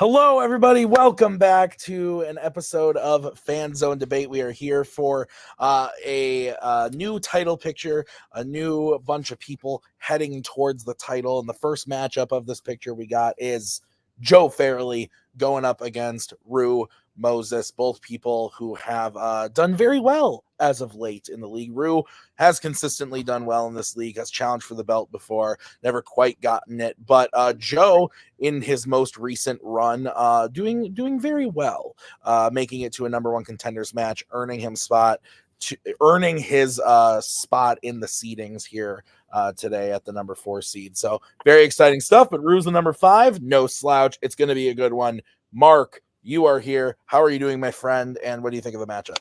Hello, everybody. Welcome back to an episode of Fanzone Debate. We are here for a new title picture, a new bunch of people heading towards the title. And the first matchup of this picture we got is Joe Farrelly going up against Rue Moses, both people who have done very well as of late in the league. Rue has consistently done well in this league, has challenged for the belt before, never quite gotten it. But Joe, in his most recent run, doing very well, making it to a number one contenders match, earning his spot in the seedings here today at the number 4 seed. So very exciting stuff. But Rue's the number 5, no slouch. It's going to be a good one. Mark, you are here. How are you doing, my friend? And what do you think of the matchup?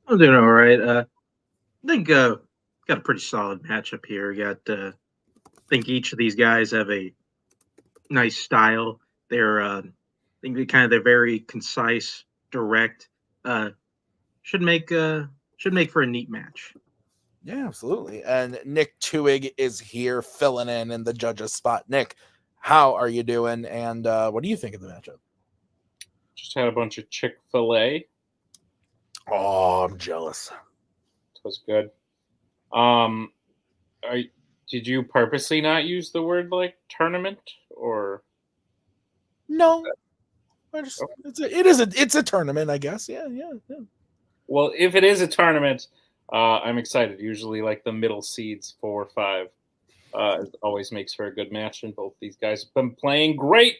I'm doing all right. I think got a pretty solid matchup here. I think each of these guys have a nice style. They're they're very concise, direct. Should make for a neat match. Yeah, absolutely. And Nick Tuig is here filling in the judge's spot. Nick, how are you doing? And what do you think of the matchup? Just had a bunch of Chick-fil-A. Oh, I'm jealous. It was good. Did you purposely not use the word like tournament or? No, it's a tournament, I guess. Yeah. Well, if it is a tournament, I'm excited. Usually, like the middle seeds 4 or 5, it always makes for a good match, and both these guys have been playing great.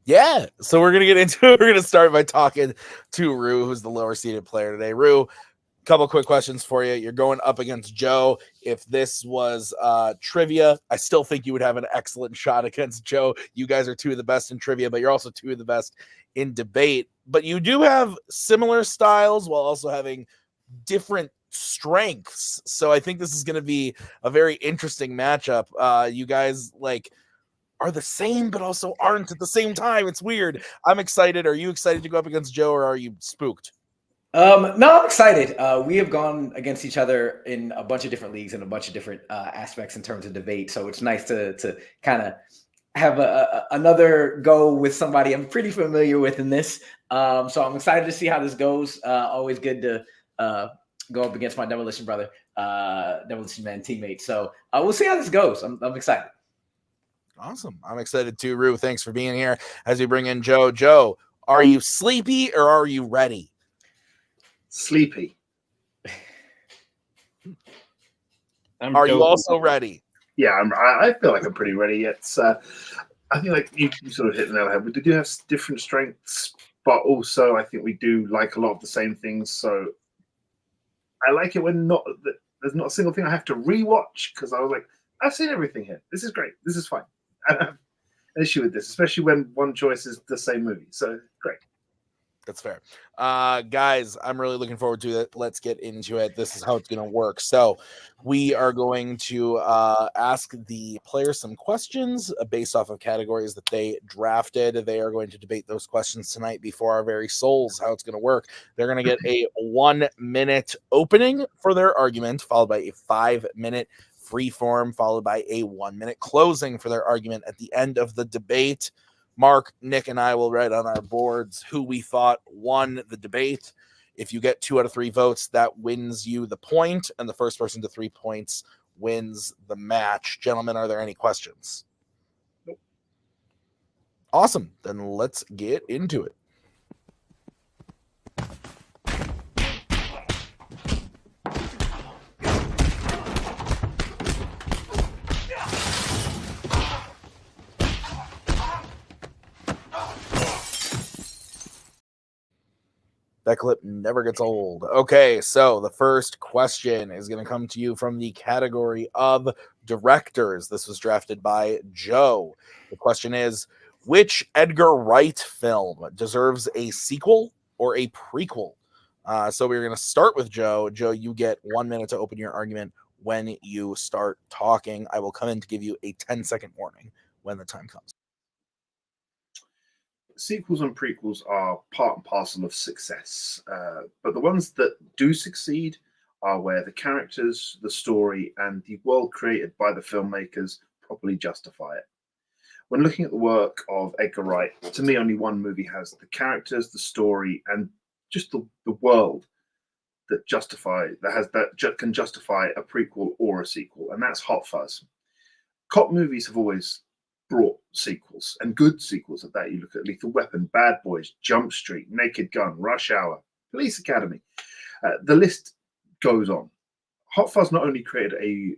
Yeah, so we're gonna get into it. We're gonna start by talking to Rue, who's the lower seeded player today. Rue, couple quick questions for you. You're going up against Joe. If this was trivia, I still think you would have an excellent shot against Joe. You guys are 2 of the best in trivia, but you're also 2 of the best in debate. But you do have similar styles while also having different strengths. So I think this is going to be a very interesting matchup. You guys are the same, but also aren't at the same time. It's weird. I'm excited. Are you excited to go up against Joe, or are you spooked? No, I'm excited. We have gone against each other in a bunch of different leagues and a bunch of different aspects in terms of debate. So it's nice to kind of have another go with somebody I'm pretty familiar with in this. So I'm excited to see how this goes. Always good to go up against my Demolition brother, Demolition Man teammate. So we'll see how this goes. I'm excited. Awesome. I'm excited too, Rue. Thanks for being here as we bring in Joe. Joe, are you sleepy or are you ready? Sleepy. Are you also ready? Yeah, I feel like I'm pretty ready. It's I think like you sort of hit the nail on the head. We do have different strengths, but also I think we do like a lot of the same things. So I like it when there's not a single thing I have to rewatch, because I was like, I've seen everything here. This is great. This is fine. I don't have an issue with this, especially when one choice is the same movie. So great. That's fair. Guys, I'm really looking forward to it. Let's get into it. This is how it's going to work. So we are going to ask the players some questions based off of categories that they drafted. They are going to debate those questions tonight before our very souls. How it's going to work. They're going to get a 1-minute opening for their argument, followed by a 5-minute free form, followed by a 1-minute closing for their argument at the end of the debate. Mark, Nick, and I will write on our boards who we thought won the debate. If you get 2 out of 3 votes, that wins you the point, and the first person to 3 points wins the match. Gentlemen, are there any questions? Nope. Awesome. Then let's get into it. That clip never gets old. Okay, so the first question is going to come to you from the category of directors. This was drafted by Joe. The question is, which Edgar Wright film deserves a sequel or a prequel? So we're going to start with Joe. Joe, you get 1 minute to open your argument when you start talking. I will come in to give you a 10-second warning when the time comes. Sequels and prequels are part and parcel of success, but the ones that do succeed are where the characters, the story, and the world created by the filmmakers properly justify it. when looking at the work of Edgar Wright, to me, only one movie has the characters, the story, and just the world that can justify a prequel or a sequel, and that's Hot Fuzz. Cop movies have always brought sequels, and good sequels at that. You look at Lethal Weapon, Bad Boys, Jump Street, Naked Gun, Rush Hour, Police Academy. The list goes on. Hot Fuzz not only created a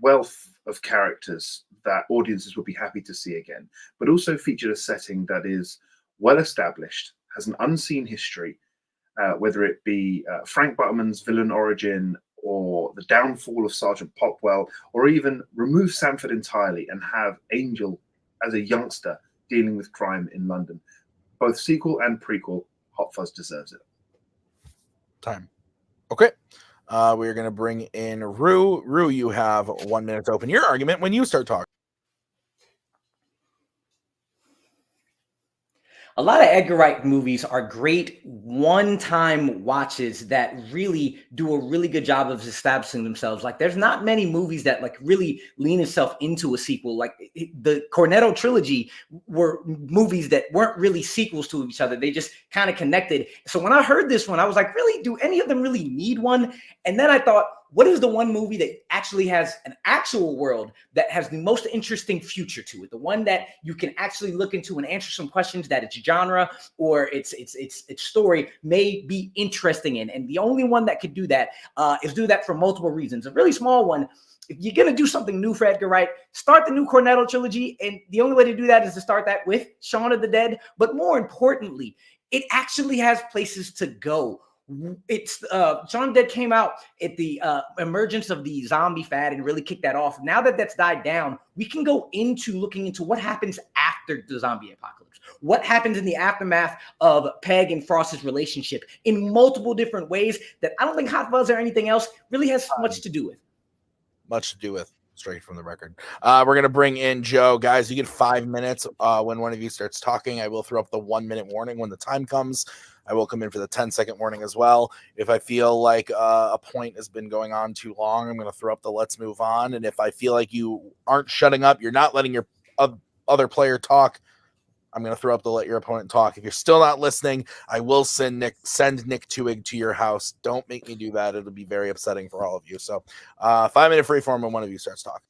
wealth of characters that audiences would be happy to see again, but also featured a setting that is well established, has an unseen history, whether it be Frank Butterman's villain origin or the downfall of Sergeant Popwell, or even remove Sanford entirely and have Angel as a youngster dealing with crime in London. Both sequel and prequel, Hot Fuzz deserves it. Time. Okay. We're going to bring in Rue. Rue, you have 1 minute to open your argument when you start talking. A lot of Edgar Wright movies are great one-time watches that really do a really good job of establishing themselves. Like, there's not many movies that like really lean itself into a sequel. Like the Cornetto trilogy were movies that weren't really sequels to each other. They just kind of connected. So when I heard this one, I was like, really, do any of them really need one? And then I thought, what is the one movie that actually has an actual world that has the most interesting future to it? The one that you can actually look into and answer some questions that its genre or its story may be interesting in. And the only one that could do that is do that for multiple reasons. A really small one. If you're going to do something new for Edgar Wright, start the new Cornetto trilogy. And the only way to do that is to start that with Shaun of the Dead. But more importantly, it actually has places to go. It's Shaun of the Dead came out at the emergence of the zombie fad and really kicked that off. Now that that's died down, we can go into looking into what happens after the zombie apocalypse. What happens in the aftermath of Peg and Frost's relationship in multiple different ways that I don't think Hot Fuzz or anything else really has much to do with. Much to do with, straight from the record. We're going to bring in Joe. Guys, you get 5 minutes when one of you starts talking. I will throw up the 1 minute warning when the time comes. I will come in for the 10-second warning as well. If I feel like a point has been going on too long, I'm going to throw up the let's move on. And if I feel like you aren't shutting up, you're not letting your other player talk, I'm going to throw up the let your opponent talk. If you're still not listening, I will send Nick Tuig to your house. Don't make me do that. It'll be very upsetting for all of you. So 5 minute free form when one of you starts talking.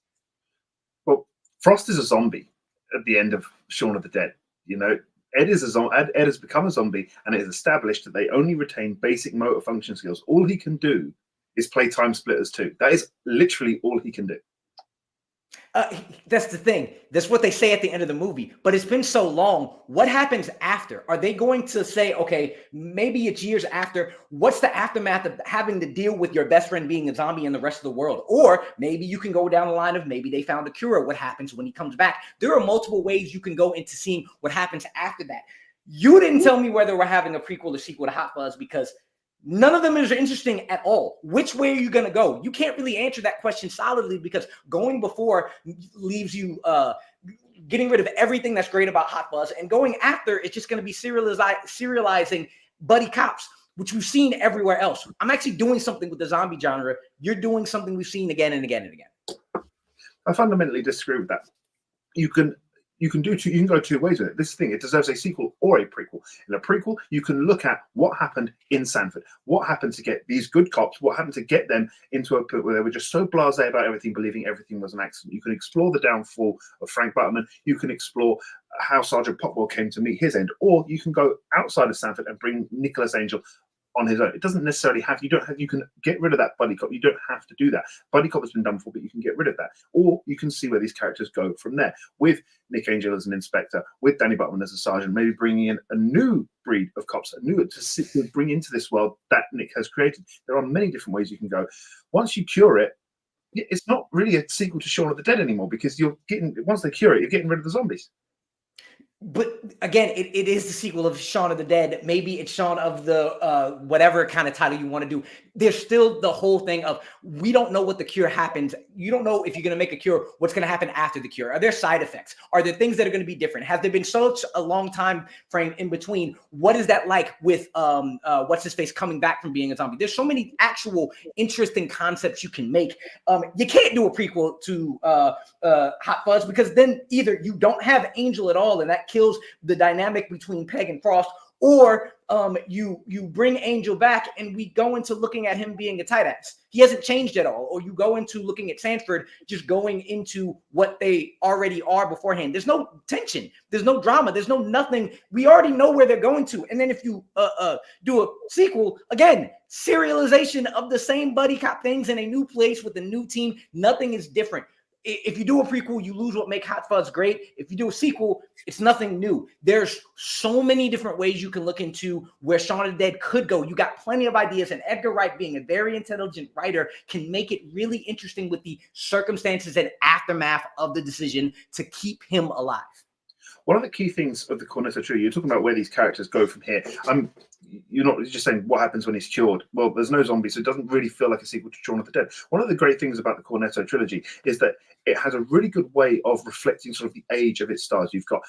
Well, Frost is a zombie at the end of Shaun of the Dead. You know, Ed has become a zombie, and it is established that they only retain basic motor function skills. All he can do is play Time Splitters 2. That is literally all he can do. That's the thing. That's what they say at the end of the movie. But it's been so long. What happens after? Are they going to say, okay, maybe it's years after? What's the aftermath of having to deal with your best friend being a zombie in the rest of the world? Or maybe you can go down the line of maybe they found a cure. What happens when he comes back? There are multiple ways you can go into seeing what happens after that. You didn't tell me whether we're having a prequel or sequel to Hot Fuzz because none of them is interesting at all. Which way are you going to go? You can't really answer that question solidly because going before leaves you getting rid of everything that's great about Hot Fuzz, and going after it's just going to be serializing buddy cops, which we've seen everywhere else. I'm actually doing something with the zombie genre. You're doing something we've seen again and again and again. I fundamentally disagree with that. You can go two ways with it. This thing, it deserves a sequel or a prequel. In a prequel, you can look at what happened in Sanford, what happened to get these good cops, what happened to get them into a pit where they were just so blasé about everything, believing everything was an accident. You can explore the downfall of Frank Butterman. You can explore how Sergeant Popwell came to meet his end, or you can go outside of Sanford and bring Nicholas Angel on his own. It doesn't necessarily have, you can get rid of that buddy cop. You don't have to do that. Buddy cop has been done before, but you can get rid of that. Or you can see where these characters go from there, with Nick Angel as an inspector, with Danny Butman as a sergeant, maybe bringing in a new breed of cops, to bring into this world that Nick has created. There are many different ways you can go. Once you cure it, it's not really a sequel to Shaun of the Dead anymore, because once they cure it, you're getting rid of the zombies. But again, it is the sequel of Shaun of the Dead. Maybe it's Shaun of the whatever kind of title you want to do. There's still the whole thing of we don't know what the cure happens. You don't know if you're going to make a cure, what's going to happen after the cure. Are there side effects? Are there things that are going to be different? Has there been such a long time frame in between? What is that like with what's his face coming back from being a zombie? There's so many actual interesting concepts you can make. You can't do a prequel to Hot Fuzz because then either you don't have Angel at all, and that kills the dynamic between Peg and Frost, or you bring Angel back and we go into looking at him being a tight ass. He hasn't changed at all. Or you go into looking at Sanford just going into what they already are beforehand. There's no tension. There's no drama. There's no nothing. We already know where they're going to. And then if you do a sequel, again, serialization of the same buddy cop things in a new place with a new team. Nothing is different. If you do a prequel, you lose what makes Hot Fuzz great. If you do a sequel, it's nothing new. There's so many different ways you can look into where Shaun of the Dead could go. You got plenty of ideas, and Edgar Wright, being a very intelligent writer, can make it really interesting with the circumstances and aftermath of the decision to keep him alive. One of the key things of the Cornetto trilogy, you're talking about where these characters go from here. You're not just saying what happens when he's cured. Well, there's no zombies, so it doesn't really feel like a sequel to Shaun of the Dead. One of the great things about the Cornetto trilogy is that it has a really good way of reflecting sort of the age of its stars. You've got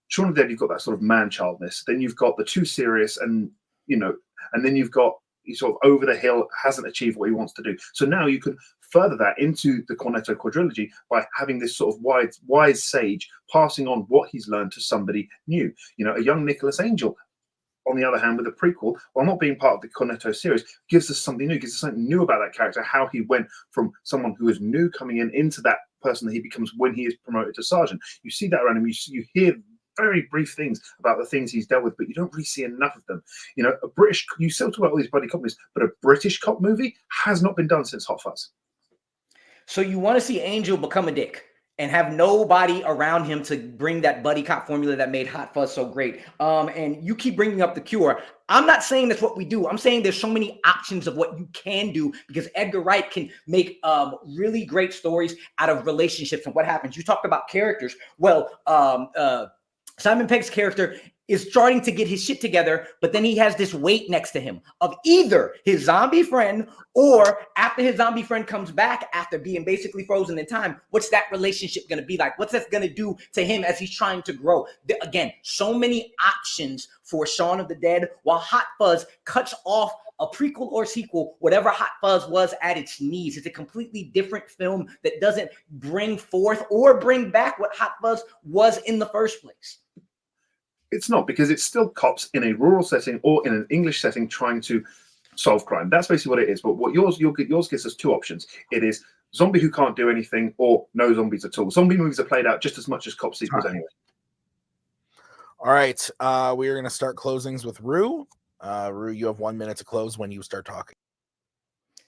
Shaun of the Dead, you've got that sort of man-childness. Then you've got the too serious, and then you've got he's sort of over the hill, hasn't achieved what he wants to do. So now you can further that into the Cornetto quadrilogy by having this sort of wise sage passing on what he's learned to somebody new. A young Nicholas Angel, on the other hand, with a prequel, while not being part of the Cornetto series, gives us something new, gives us something new about that character, how he went from someone who is new coming in into that person that he becomes when he is promoted to sergeant. You see that around him. You hear very brief things about the things he's dealt with, but you don't really see enough of them. You still talk about all these buddy cop movies, but a British cop movie has not been done since Hot Fuzz. So you want to see Angel become a dick and have nobody around him to bring that buddy cop formula that made Hot Fuzz so great. And you keep bringing up the cure. I'm not saying that's what we do. I'm saying there's so many options of what you can do because Edgar Wright can make really great stories out of relationships and what happens. You talked about characters. Well, Simon Pegg's character is starting to get his shit together, but then he has this weight next to him of either his zombie friend or after his zombie friend comes back after being basically frozen in time, what's that relationship going to be like? What's that going to do to him as he's trying to grow? Again, so many options for Shaun of the Dead, while Hot Fuzz cuts off a prequel or sequel, whatever Hot Fuzz was at its knees. It's a completely different film that doesn't bring forth or bring back what Hot Fuzz was in the first place. It's not, because it's still cops in a rural setting or in an English setting trying to solve crime. That's basically what it is. But what yours gives us two options. It is zombie who can't do anything or no zombies at all. Zombie movies are played out just as much as cop sequels anyway. All right. We are going to start closings with Rue. Rue, you have 1 minute to close when you start talking.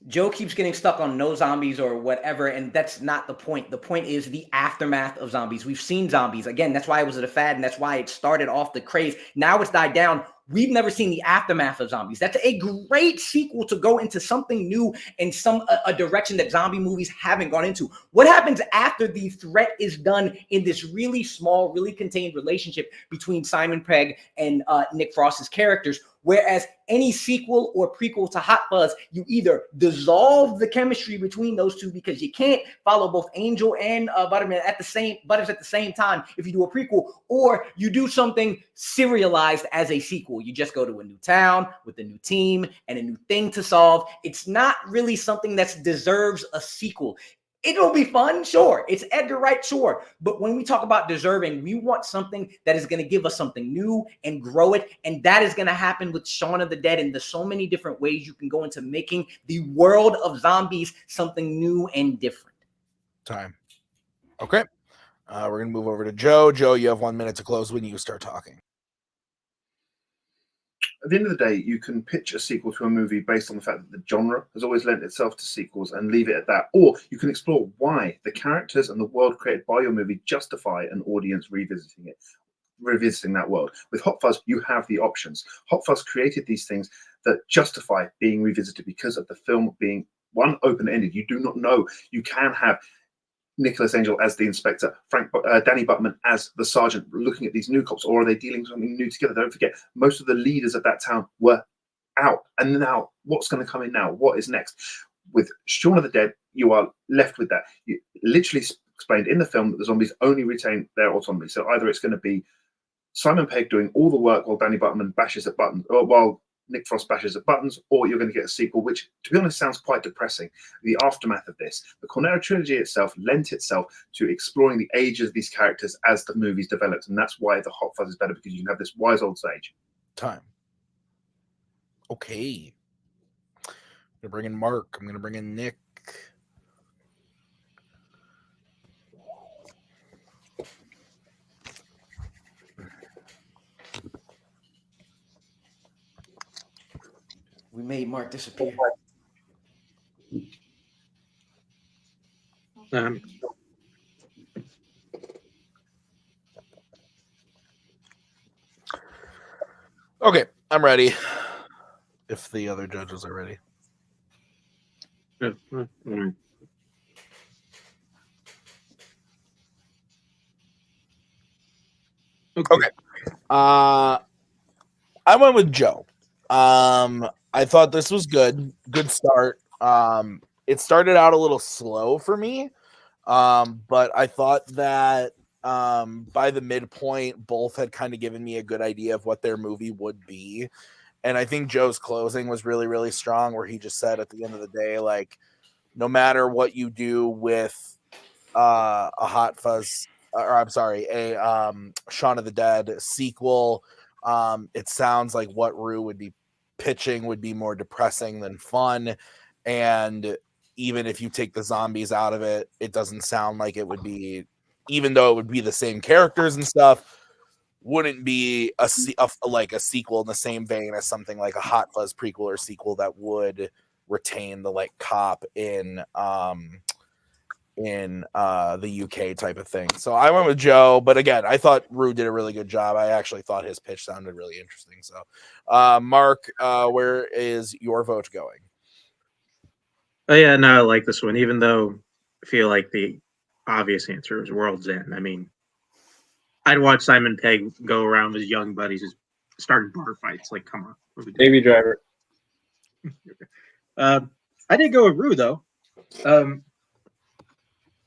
Joe keeps getting stuck on no zombies or whatever, and that's not the point. The point is the aftermath of zombies. We've seen zombies. Again, that's why it was a fad, and that's why it started off the craze. Now it's died down. We've never seen the aftermath of zombies. That's a great sequel to go into something new and a direction that zombie movies haven't gone into. What happens after the threat is done in this really small, really contained relationship between Simon Pegg and Nick Frost's characters? Whereas any sequel or prequel to Hot Fuzz, you either dissolve the chemistry between those two because you can't follow both Angel and Butters at the same time if you do a prequel, or you do something serialized as a sequel. You just go to a new town with a new team and a new thing to solve. It's not really something that deserves a sequel. It'll be fun, sure. It's Edgar Wright, sure. But when we talk about deserving, we want something that is going to give us something new and grow it. And that is going to happen with Shaun of the Dead. And there's so many different ways you can go into making the world of zombies something new and different. Time. Okay. We're going to move over to Joe. Joe, you have 1 minute to close when you start talking. At the end of the day, you can pitch a sequel to a movie based on the fact that the genre has always lent itself to sequels and leave it at that. Or you can explore why the characters and the world created by your movie justify an audience revisiting that world. With Hot Fuzz, you have the options. Hot Fuzz created these things that justify being revisited because of the film being, one, open-ended. You do not know. You can have Nicholas Angel as the inspector, Danny Butman as the sergeant, looking at these new cops, or are they dealing with something new together? Don't forget, most of the leaders of that town were out, and now what's going to come in now? What is next? With Shaun of the Dead, you are left with that. You literally explained in the film that the zombies only retain their autonomy. So either it's going to be Simon Pegg doing all the work while Danny Butman bashes at buttons, or while Nick Frost bashes at buttons, or you're going to get a sequel, which, to be honest, sounds quite depressing. The aftermath of this, the Cornetto trilogy itself lent itself to exploring the ages of these characters as the movies developed, and that's why the Hot Fuzz is better, because you can have this wise old sage. Time. Okay. I'm gonna bring in Mark. I'm gonna bring in Nick. We made Mark disappear. Okay, I'm ready. If the other judges are ready. Okay. I went with Joe. I thought this was good. Good start. It started out a little slow for me. But I thought that by the midpoint, both had kind of given me a good idea of what their movie would be. And I think Joe's closing was really, really strong, where he just said at the end of the day, like, no matter what you do with a Hot Fuzz, or I'm sorry, a Shaun of the Dead sequel, it sounds like what Rue would be pitching would be more depressing than fun. And even if you take the zombies out of it, it doesn't sound like it would be, even though it would be the same characters and stuff, wouldn't be like a sequel in the same vein as something like a Hot Fuzz prequel or sequel that would retain the like cop in the UK type of thing. So I went with Joe, but again, I thought Rue did a really good job. I actually thought his pitch sounded really interesting. So Mark, where is your vote going? Oh yeah, no, I like this one, even though I feel like the obvious answer is World's End. I mean, I'd watch Simon Pegg go around with his young buddies just starting bar fights. Like, come on. Baby Driver. I did go with Rue though.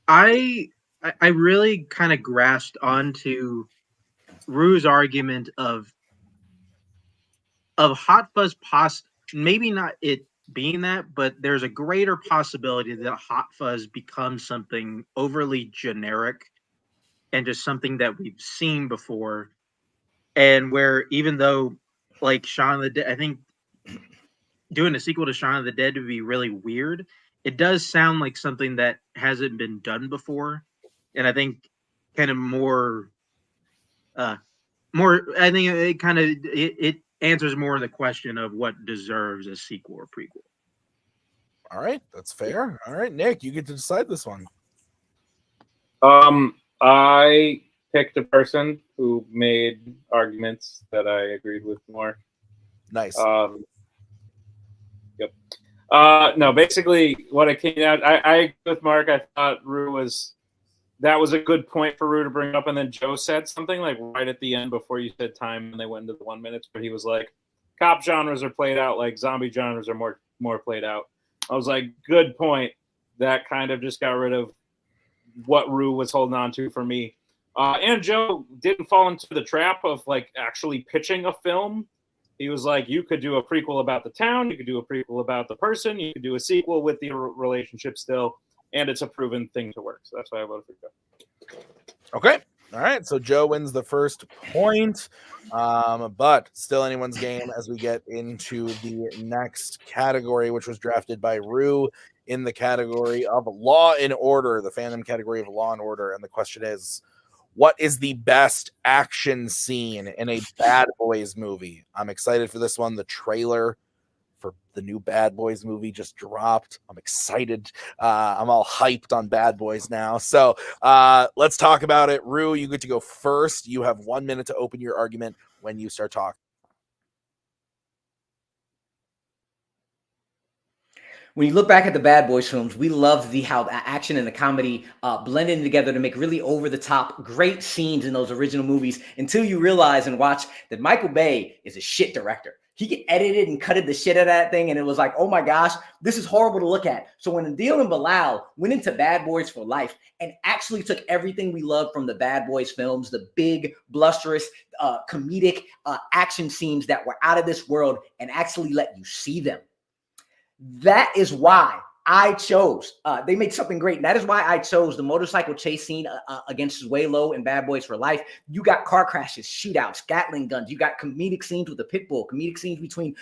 I really kind of grasped onto Rue's argument of Hot Fuzz maybe not it being that, but there's a greater possibility that Hot Fuzz becomes something overly generic and just something that we've seen before. And where even though like Shaun of the Dead, I think doing a sequel to Shaun of the Dead would be really weird. It does sound like something that hasn't been done before. And I think kind of more, I think it answers more of the question of what deserves a sequel or prequel. All right, that's fair. All right, Nick, you get to decide this one. I picked a person who made arguments that I agreed with more. Nice. Yep. No, basically what I came out, I agree with Mark. I thought that was a good point for Rue to bring up. And then Joe said something like right at the end before you said time and they went into the 1 minute, but he was like, cop genres are played out, like zombie genres are more played out. I was like, good point. That kind of just got rid of what Rue was holding on to for me. And Joe didn't fall into the trap of like actually pitching a film. He was like, you could do a prequel about the town, you could do a prequel about the person, you could do a sequel with the relationship still, and it's a proven thing to work. So that's why I voted for Joe. Okay. All right. So Joe wins the first point, but still anyone's game as we get into the next category, which was drafted by Rue in the category of Law and Order, the fandom category of Law and Order. And the question is, what is the best action scene in a Bad Boys movie? I'm excited for this one. The trailer for the new Bad Boys movie just dropped. I'm excited. I'm all hyped on Bad Boys now. So let's talk about it. Rue, you get to go first. You have 1 minute to open your argument when you start talking. When you look back at the Bad Boys films, we love how the action and the comedy blended together to make really over-the-top, great scenes in those original movies until you realize and watch that Michael Bay is a shit director. He edited and cutted the shit out of that thing, and it was like, oh my gosh, this is horrible to look at. So when Adil and Bilal went into Bad Boys for Life and actually took everything we loved from the Bad Boys films, the big, blusterous, comedic action scenes that were out of this world, and actually let you see them. That is why I chose, they made something great. And that is why I chose the motorcycle chase scene against Zuelo and Bad Boys for Life. You got car crashes, shootouts, Gatling guns. You got comedic scenes with the pit bull, comedic scenes between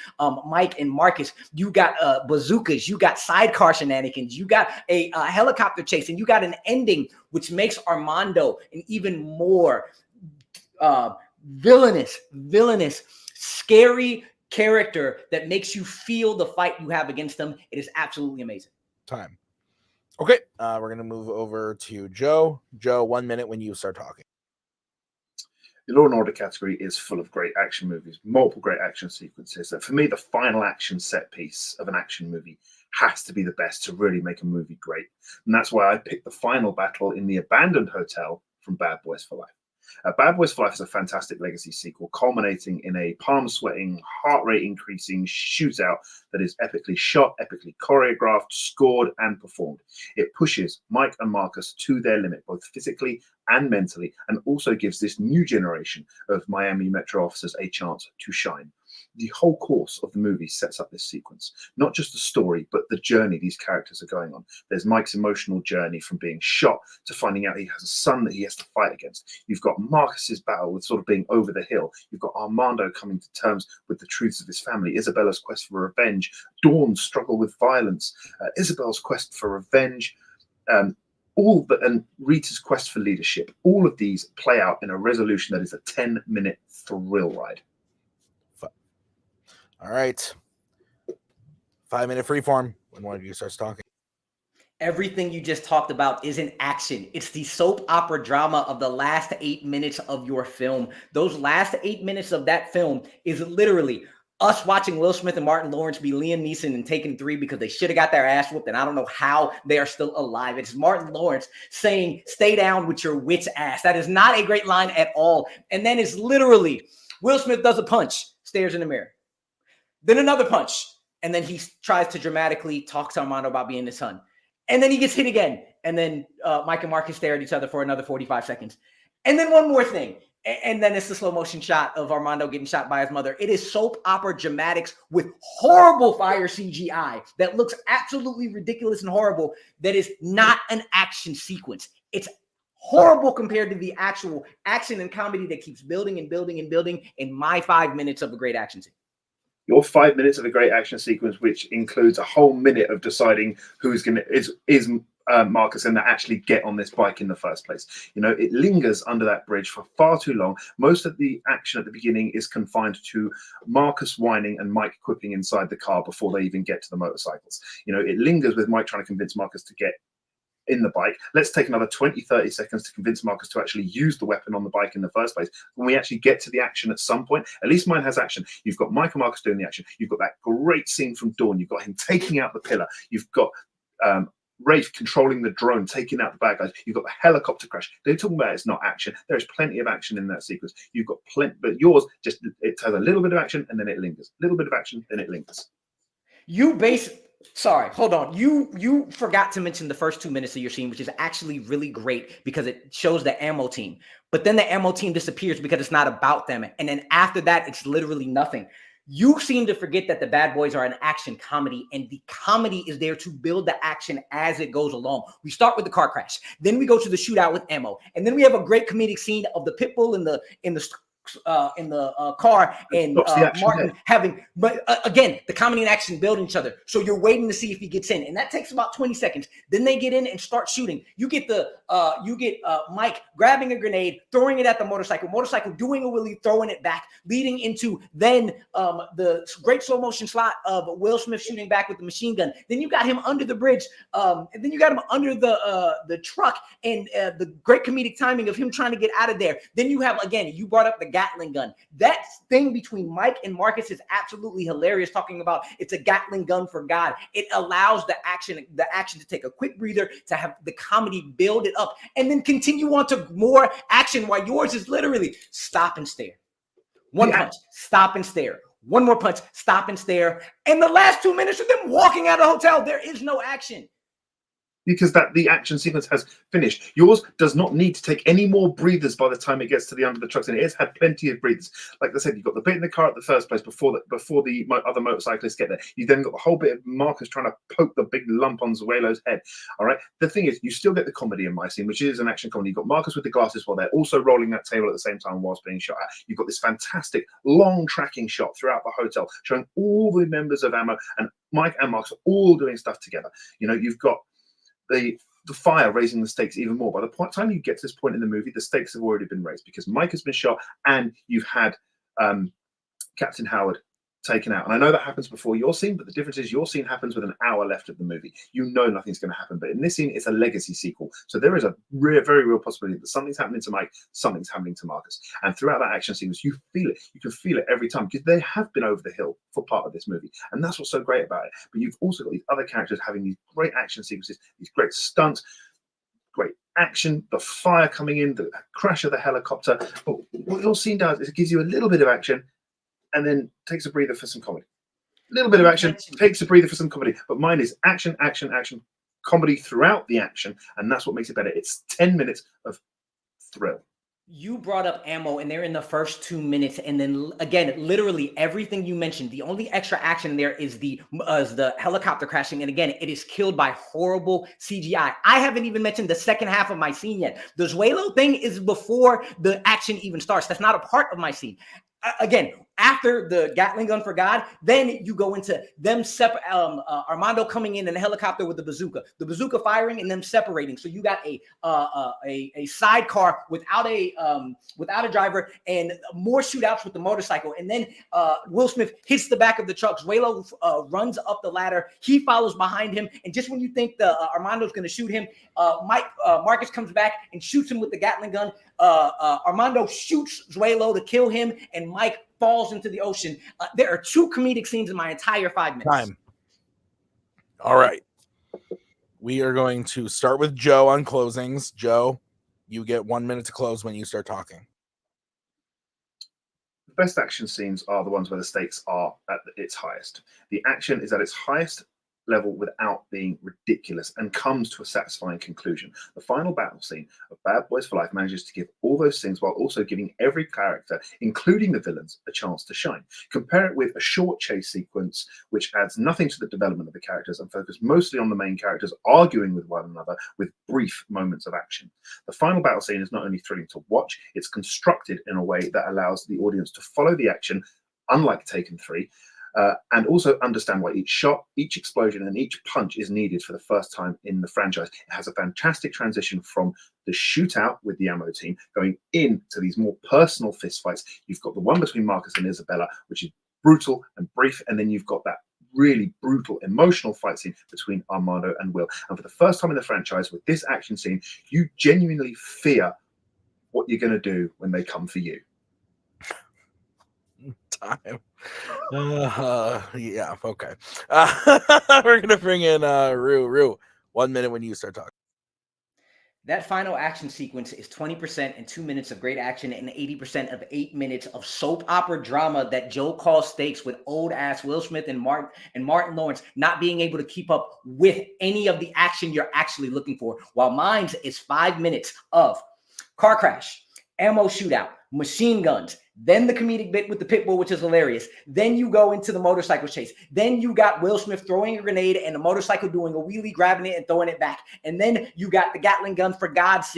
Mike and Marcus. You got bazookas. You got sidecar shenanigans. You got a helicopter chase. And you got an ending which makes Armando an even more villainous, scary character that makes you feel the fight you have against them. It is absolutely amazing. Time. Okay, we're gonna move over to Joe. Joe, 1 minute when you start talking. The Law and Order category is full of great action movies, multiple great action sequences. For me, the final action set piece of an action movie has to be the best to really make a movie great. And that's why I picked the final battle in the abandoned hotel from Bad Boys for Life. Bad Boys for Life is a fantastic legacy sequel, culminating in a palm-sweating, heart-rate increasing shootout that is epically shot, epically choreographed, scored, and performed. It pushes Mike and Marcus to their limit, both physically and mentally, and also gives this new generation of Miami Metro officers a chance to shine. The whole course of the movie sets up this sequence, not just the story, but the journey these characters are going on. There's Mike's emotional journey from being shot to finding out he has a son that he has to fight against. You've got Marcus's battle with sort of being over the hill. You've got Armando coming to terms with the truths of his family. Isabella's quest for revenge. Dawn's struggle with violence. Isabel's quest for revenge. And Rita's quest for leadership. All of these play out in a resolution that is a 10-minute thrill ride. All right. 5-minute freeform when one of you starts talking. Everything you just talked about is in action. It's the soap opera drama of the last 8 minutes of your film. Those last 8 minutes of that film is literally us watching Will Smith and Martin Lawrence be Liam Neeson and Taken 3 because they should have got their ass whooped, and I don't know how they are still alive. It's Martin Lawrence saying, "Stay down with your wit's ass." That is not a great line at all. And then it's literally Will Smith does a punch, stares in the mirror. Then another punch. And then he tries to dramatically talk to Armando about being his son. And then he gets hit again. And then Mike and Marcus stare at each other for another 45 seconds. And then one more thing. And then it's the slow motion shot of Armando getting shot by his mother. It is soap opera dramatics with horrible fire CGI that looks absolutely ridiculous and horrible. That is not an action sequence. It's horrible compared to the actual action and comedy that keeps building and building and building in my 5 minutes of a great action scene. Your 5 minutes of a great action sequence, which includes a whole minute of deciding who's going to is Marcus going to actually get on this bike in the first place. You know, it lingers under that bridge for far too long. Most of the action at the beginning is confined to Marcus whining and Mike quipping inside the car before they even get to the motorcycles. You know, it lingers with Mike trying to convince Marcus to get in the bike. Let's take another 20-30 seconds to convince Marcus to actually use the weapon on the bike in the first place. When we actually get to the action at some point, at least mine has action. You've got Mike and Marcus doing the action. You've got that great scene from Dawn. You've got him taking out the pillar. You've got Rafe controlling the drone, taking out the bad guys. You've got the helicopter crash. They're talking about it's not action. There's plenty of action in that sequence. You've got plenty, but yours just, it has a little bit of action and then it lingers. A little bit of action, then it lingers. Sorry, hold on. You forgot to mention the first 2 minutes of your scene, which is actually really great because it shows the ammo team. But then the ammo team disappears because it's not about them. And then after that, it's literally nothing. You seem to forget that the Bad Boys are an action comedy, and the comedy is there to build the action as it goes along. We start with the car crash. Then we go to the shootout with ammo. And then we have a great comedic scene of the pit bull in the car and Martin having, but again, the comedy and action build each other. So you're waiting to see if he gets in, and that takes about 20 seconds. Then they get in and start shooting. You get Mike grabbing a grenade, throwing it at the motorcycle doing a wheelie, throwing it back, leading into then the great slow motion slot of Will Smith shooting back with the machine gun. Then you got him under the bridge, and then you got him under the truck, and the great comedic timing of him trying to get out of there. Then you have, again, you brought up the Gatling gun. That thing between Mike and Marcus is absolutely hilarious, talking about it's a Gatling gun for God. It allows the action to take a quick breather, to have the comedy build it up, and then continue on to more action, while yours is literally stop and stare. One punch, stop and stare. One more punch, stop and stare. And the last 2 minutes of them walking out of the hotel, there is no action. Because the action sequence has finished. Yours does not need to take any more breathers by the time it gets to the under the trucks, and it has had plenty of breathers. Like I said, you've got the bit in the car at the first place before the other motorcyclists get there. You then got the whole bit of Marcus trying to poke the big lump on Zuelo's head. All right. The thing is, you still get the comedy in my scene, which is an action comedy. You've got Marcus with the glasses while they're also rolling that table at the same time whilst being shot at. You've got this fantastic long tracking shot throughout the hotel showing all the members of Amaru, and Mike and Marcus all doing stuff together. You know, you've got the fire raising the stakes even more. By the time you get to this point in the movie, the stakes have already been raised because Mike has been shot and you've had Captain Howard taken out. And I know that happens before your scene, but the difference is your scene happens with an hour left of the movie. You know nothing's going to happen. But in this scene, it's a legacy sequel. So there is a very real possibility that something's happening to Mike, something's happening to Marcus. And throughout that action sequence, you feel it. You can feel it every time because they have been over the hill for part of this movie. And that's what's so great about it. But you've also got these other characters having these great action sequences, these great stunts, great action, the fire coming in, the crash of the helicopter. But what your scene does is it gives you a little bit of action and then takes a breather for some comedy. A little bit of action, takes a breather for some comedy. But mine is action, action, action, comedy throughout the action. And that's what makes it better. It's 10 minutes of thrill. You brought up ammo, and they're in the first 2 minutes, and then again, literally everything you mentioned. The only extra action there is the helicopter crashing, and again, it is killed by horrible CGI. I haven't even mentioned the second half of my scene yet. The Zuelo thing is before the action even starts. That's not a part of my scene. Again, after the Gatling gun for God, then you go into them separate. Armando coming in a helicopter with the bazooka firing, and them separating. So you got a sidecar without a driver, and more shootouts with the motorcycle. And then Will Smith hits the back of the truck. Zuelo runs up the ladder. He follows behind him, and just when you think Armando's going to shoot him, Marcus comes back and shoots him with the Gatling gun. Armando shoots Zuelo to kill him, and Mike falls into the ocean. There are 2 comedic scenes in my entire 5 minutes. Time. All right. We are going to start with Joe on closings. Joe, you get 1 minute to close when you start talking. The best action scenes are the ones where the stakes are at its highest. The action is at its highest level without being ridiculous and comes to a satisfying conclusion. The final battle scene of Bad Boys for Life manages to give all those things while also giving every character, including the villains, a chance to shine. Compare it with a short chase sequence which adds nothing to the development of the characters and focus mostly on the main characters arguing with one another with brief moments of action. The final battle scene is not only thrilling to watch, it's constructed in a way that allows the audience to follow the action, unlike Taken 3, and also understand why each shot, each explosion, and each punch is needed for the first time in the franchise. It has a fantastic transition from the shootout with the Amaru team going into these more personal fistfights. You've got the one between Marcus and Isabella, which is brutal and brief, and then you've got that really brutal, emotional fight scene between Armando and Will. And for the first time in the franchise, with this action scene, you genuinely fear what you're going to do when they come for you. Time. Yeah, okay. We're gonna bring in Rue. 1 minute when you start talking. That final action sequence is 20% and 2 minutes of great action and 80% of 8 minutes of soap opera drama that Joe calls stakes, with old ass Will Smith and Martin Lawrence not being able to keep up with any of the action you're actually looking for. While mine's is 5 minutes of car crash, ammo shootout, machine guns, then the comedic bit with the pit bull, which is hilarious. Then you go into the motorcycle chase. Then you got Will Smith throwing a grenade and the motorcycle doing a wheelie, grabbing it and throwing it back. And then you got the Gatling gun for God's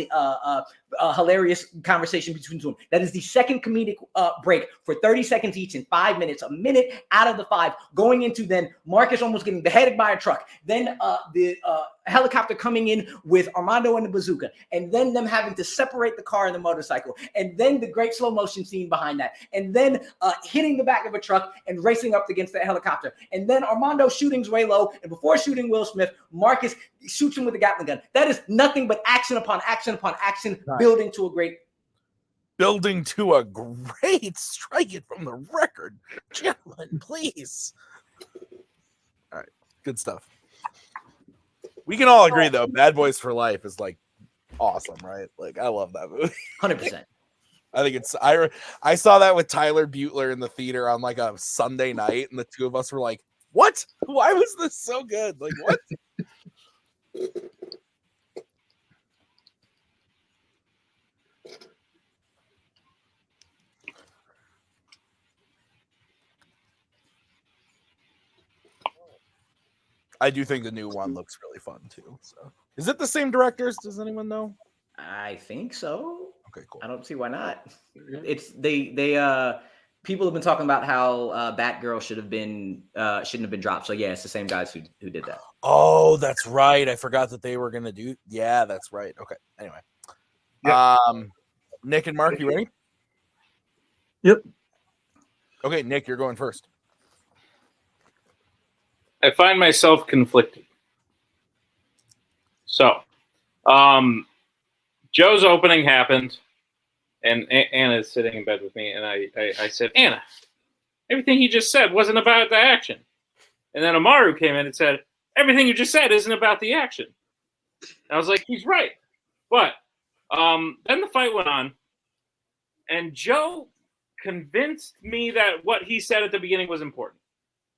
hilarious conversation between them. That is the second comedic break for 30 seconds each in 5 minutes, a minute out of the 5, going into then Marcus almost getting beheaded by a truck. Then the helicopter coming in with Armando and the bazooka, and then them having to separate the car and the motorcycle, and then the great slow motion scene behind that, and then hitting the back of a truck and racing up against the helicopter, and then Armando shooting Zuelo, and before shooting Will Smith, Marcus shoots him with the Gatling gun. That is nothing but action upon action upon action, building to a great building to a great strike it from the record. Gentlemen, please. All right, good stuff. We can all agree, though, Bad Boys for Life is like awesome, right? Like, I love that movie. 100%. I think it's I saw that with Tyler Butler in the theater on like a Sunday night, and the two of us were like, "What? Why was this so good? Like, what?" I do think the new one looks really fun too. So, is it the same directors? Does anyone know? I think so. Okay, cool. I don't see why not. It's they people have been talking about how Batgirl shouldn't have been dropped. So yeah, it's the same guys who did that. Oh, that's right. I forgot that they were gonna do. Yeah, that's right. Okay. Anyway, Yep. Nick and Mark, you ready? Yep. Okay, Nick, you're going first. I find myself conflicted. So, Joe's opening happened, and Anna's sitting in bed with me, and I said, Anna, everything he just said wasn't about the action. And then Amaru came in and said, everything you just said isn't about the action. And I was like, he's right. But then the fight went on, and Joe convinced me that what he said at the beginning was important.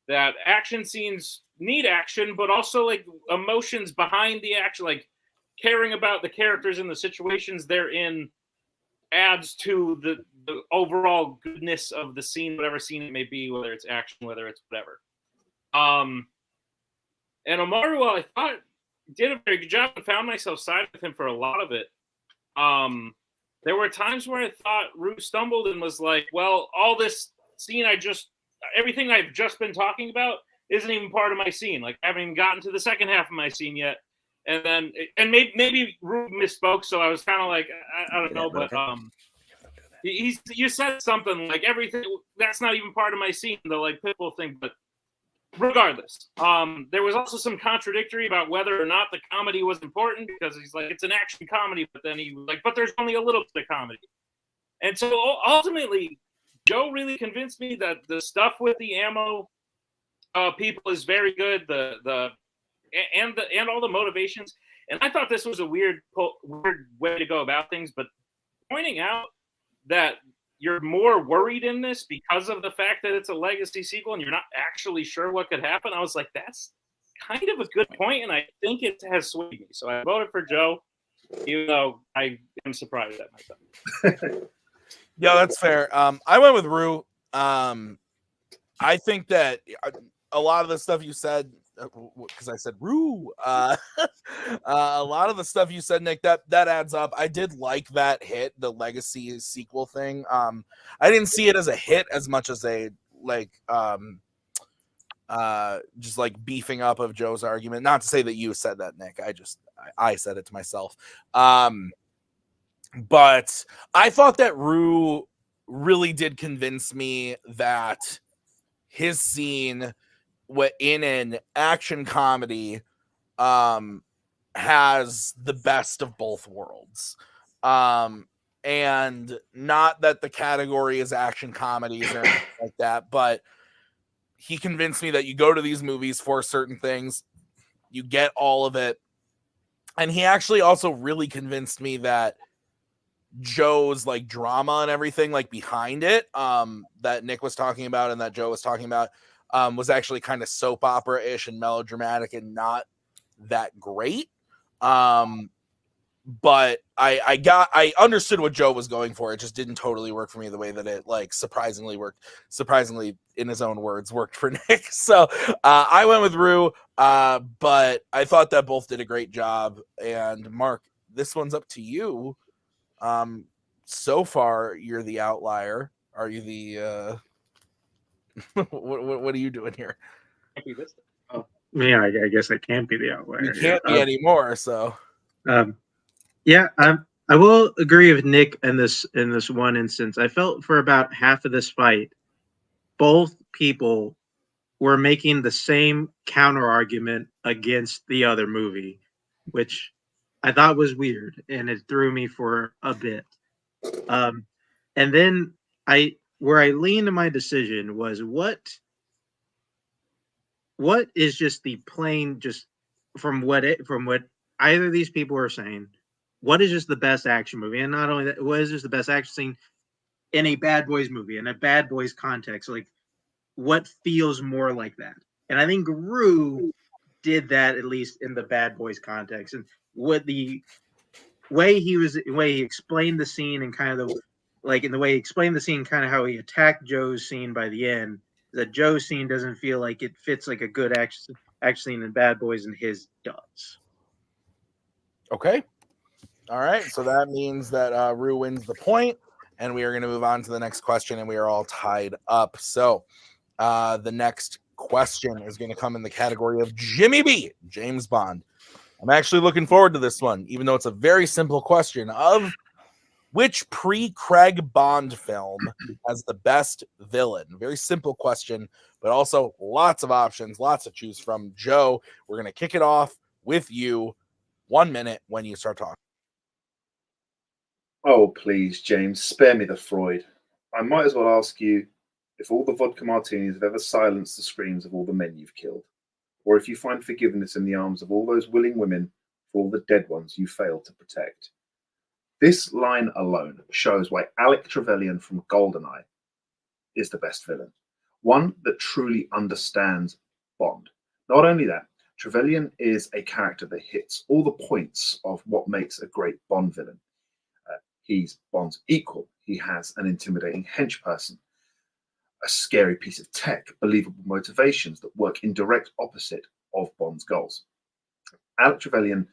That action scenes need action, but also like emotions behind the action, like caring about the characters and the situations they're in adds to the overall goodness of the scene, whatever scene it may be, whether it's action, whether it's whatever. And Amaru, I thought, did a very good job and found myself siding with him for a lot of it. There were times where I thought Rue stumbled and was like, well, all this scene everything I've just been talking about isn't even part of my scene. Like, I haven't even gotten to the second half of my scene yet. And maybe Rube misspoke, so I was kind of like, I don't know, but you said something like everything that's not even part of my scene, the like Pitbull thing. But regardless, there was also some contradictory about whether or not the comedy was important, because he's like, it's an action comedy, but then he was like, but there's only a little bit of comedy. And so ultimately, Joe really convinced me that the stuff with the ammo people is very good. And all the motivations. And I thought this was a weird way to go about things, but pointing out that you're more worried in this because of the fact that it's a legacy sequel and you're not actually sure what could happen, I was like, that's kind of a good point, and I think it has swayed me. So I voted for Joe, even though I am surprised at myself. Yeah, that's fair. I went with Rue. I think that a lot of the stuff you said, because I said Rue, a lot of the stuff you said, Nick, that adds up. I did like that hit, the legacy sequel thing. I didn't see it as a hit as much as a just like beefing up of Joe's argument. Not to say that you said that, Nick. I said it to myself. But I thought that Rue really did convince me that his scene in an action comedy has the best of both worlds. And not that the category is action comedies or anything like that, but he convinced me that you go to these movies for certain things, you get all of it. And he actually also really convinced me that Joe's like drama and everything like behind it that Nick was talking about and that Joe was talking about was actually kind of soap opera-ish and melodramatic and not that great. But I understood what Joe was going for. It just didn't totally work for me the way that it like surprisingly, in his own words, worked for Nick. So I went with Rue, but I thought that both did a great job. And Mark, this one's up to you. So far, you're the outlier. Are you the what are you doing here? Yeah, I guess I can't be the outlier. You can't be anymore. So, yeah, I will agree with Nick in this one instance. I felt for about half of this fight, both people were making the same counter argument against the other movie, which I thought was weird, and it threw me for a bit. And then where I leaned to my decision was what is just the plain, just from what either of these people are saying, what is just the best action movie? And not only that, what is just the best action scene in a Bad Boys movie, in a Bad Boys context? Like, what feels more like that? And I think Rue did that, at least in the Bad Boys context. And what the way he explained the scene, and kind of in the way he explained the scene, kind of how he attacked Joe's scene by the end, that Joe's scene doesn't feel like it fits like a good action scene in Bad Boys, and his does. Okay. All right. So that means that Rue wins the point, and we are going to move on to the next question, and we are all tied up. So the next question is going to come in the category of Jimmy B, James Bond. I'm actually looking forward to this one, even though it's a very simple question of which pre-Craig Bond film has the best villain? Very simple question, but also lots of options, lots to choose from. Joe, we're going to kick it off with you. 1 minute when you start talking. Oh, please, James, spare me the Freud. I might as well ask you if all the vodka martinis have ever silenced the screams of all the men you've killed, or if you find forgiveness in the arms of all those willing women for all the dead ones you failed to protect. This line alone shows why Alec Trevelyan from GoldenEye is the best villain. One that truly understands Bond. Not only that, Trevelyan is a character that hits all the points of what makes a great Bond villain. He's Bond's equal. He has an intimidating henchperson, a scary piece of tech, believable motivations that work in direct opposite of Bond's goals. Alec Trevelyan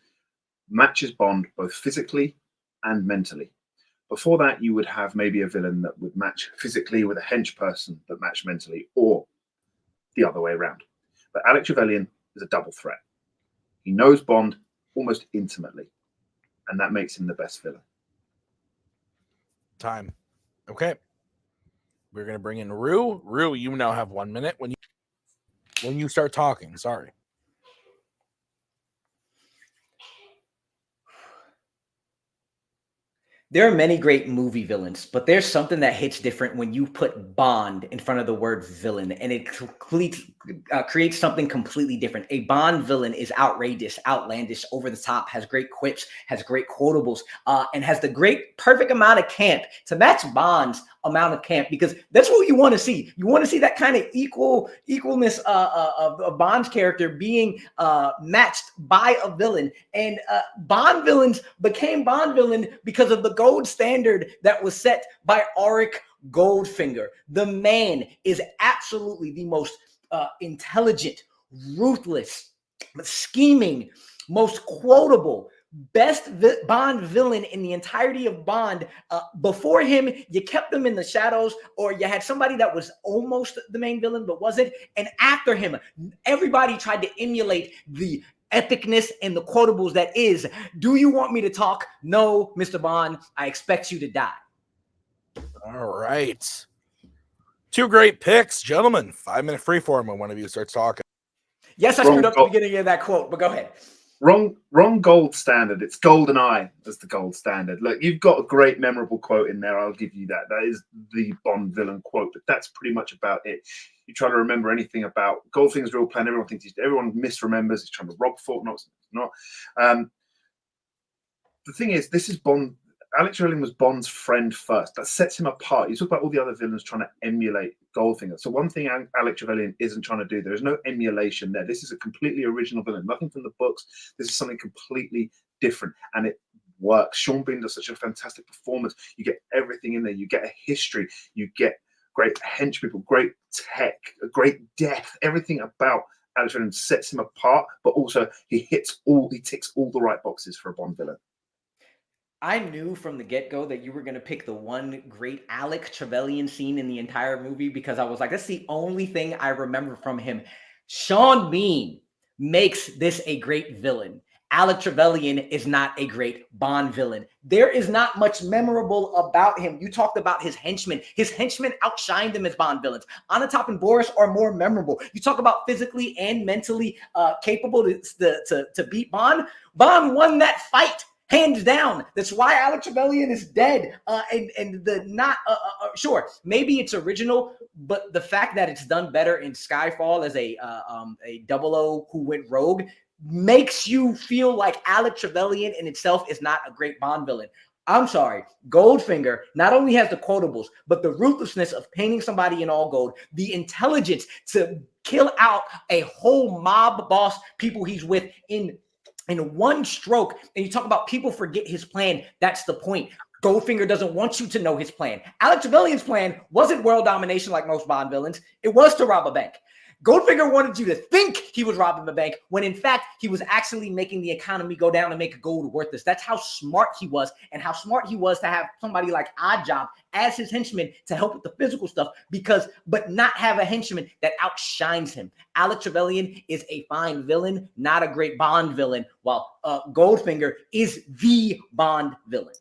matches Bond both physically and mentally. Before that, you would have maybe a villain that would match physically with a henchperson that matched mentally, or the other way around. But Alec Trevelyan is a double threat. He knows Bond almost intimately, and that makes him the best villain. Time. Okay. We're going to bring in Rue. Rue, you now have 1 minute when you start talking. Sorry. There are many great movie villains, but there's something that hits different when you put Bond in front of the word villain, and it creates something completely different. A Bond villain is outrageous, outlandish, over the top, has great quips, has great quotables, and has the great perfect amount of camp to match Bond's amount of camp, because that's what you want to see. You want to see that kind of equalness of Bond's character being matched by a villain. And Bond villains became Bond villain because of the gold standard that was set by Auric Goldfinger. The man is absolutely the most intelligent, ruthless, scheming, most quotable, best Bond villain in the entirety of Bond. Before him, you kept them in the shadows, or you had somebody that was almost the main villain but wasn't. And after him, everybody tried to emulate the epicness and the quotables that is, do you want me to talk? No, Mr. Bond, I expect you to die. All right. Two great picks, gentlemen. 5 minute freeform when one of you starts talking. Yes, I screwed up the beginning of that quote, but go ahead. Wrong gold standard. It's GoldenEye as the gold standard. Look, you've got a great memorable quote in there. I'll give you that. That is the Bond villain quote, but that's pretty much about it. You try to remember anything about Goldfinger's real plan. Everyone misremembers. He's trying to rob Fort Knox. Not. The thing is, this is Bond. Alex Trevelyan was Bond's friend first. That sets him apart. You talk about all the other villains trying to emulate Goldfinger. So one thing Alex Trevelyan isn't trying to do, there is no emulation there. This is a completely original villain. Nothing from the books. This is something completely different, and it works. Sean Bean does such a fantastic performance. You get everything in there. You get a history. You get great hench people, great tech, great depth. Everything about Alex Trevelyan sets him apart, but also he ticks all the right boxes for a Bond villain. I knew from the get-go that you were going to pick the one great Alec Trevelyan scene in the entire movie, because I was like, that's the only thing I remember from him. Sean Bean makes this a great villain. Alec Trevelyan is not a great Bond villain. There is not much memorable about him. You talked about his henchmen. His henchmen outshined him as Bond villains. Onatop and Boris are more memorable. You talk about physically and mentally capable to beat Bond. Bond won that fight Hands down. That's why Alex Rebellion is dead. And the not sure, maybe it's original, but the fact that it's done better in Skyfall as a 00 who went rogue makes you feel like Alex Rebellion in itself is not a great Bond villain. I'm sorry, Goldfinger not only has the quotables, but the ruthlessness of painting somebody in all gold, the intelligence to kill out a whole mob boss, people he's with in one stroke. And you talk about people forget his plan. That's the point. Goldfinger doesn't want you to know his plan. Alex Rebellion's plan wasn't world domination like most Bond villains. It was to rob a bank. Goldfinger wanted you to think he was robbing the bank when in fact he was actually making the economy go down and make gold worthless. That's how smart he was, and how smart he was to have somebody like Oddjob as his henchman to help with the physical stuff, but not have a henchman that outshines him. Alex Rebellion is a fine villain, not a great Bond villain, while Goldfinger is the Bond villain.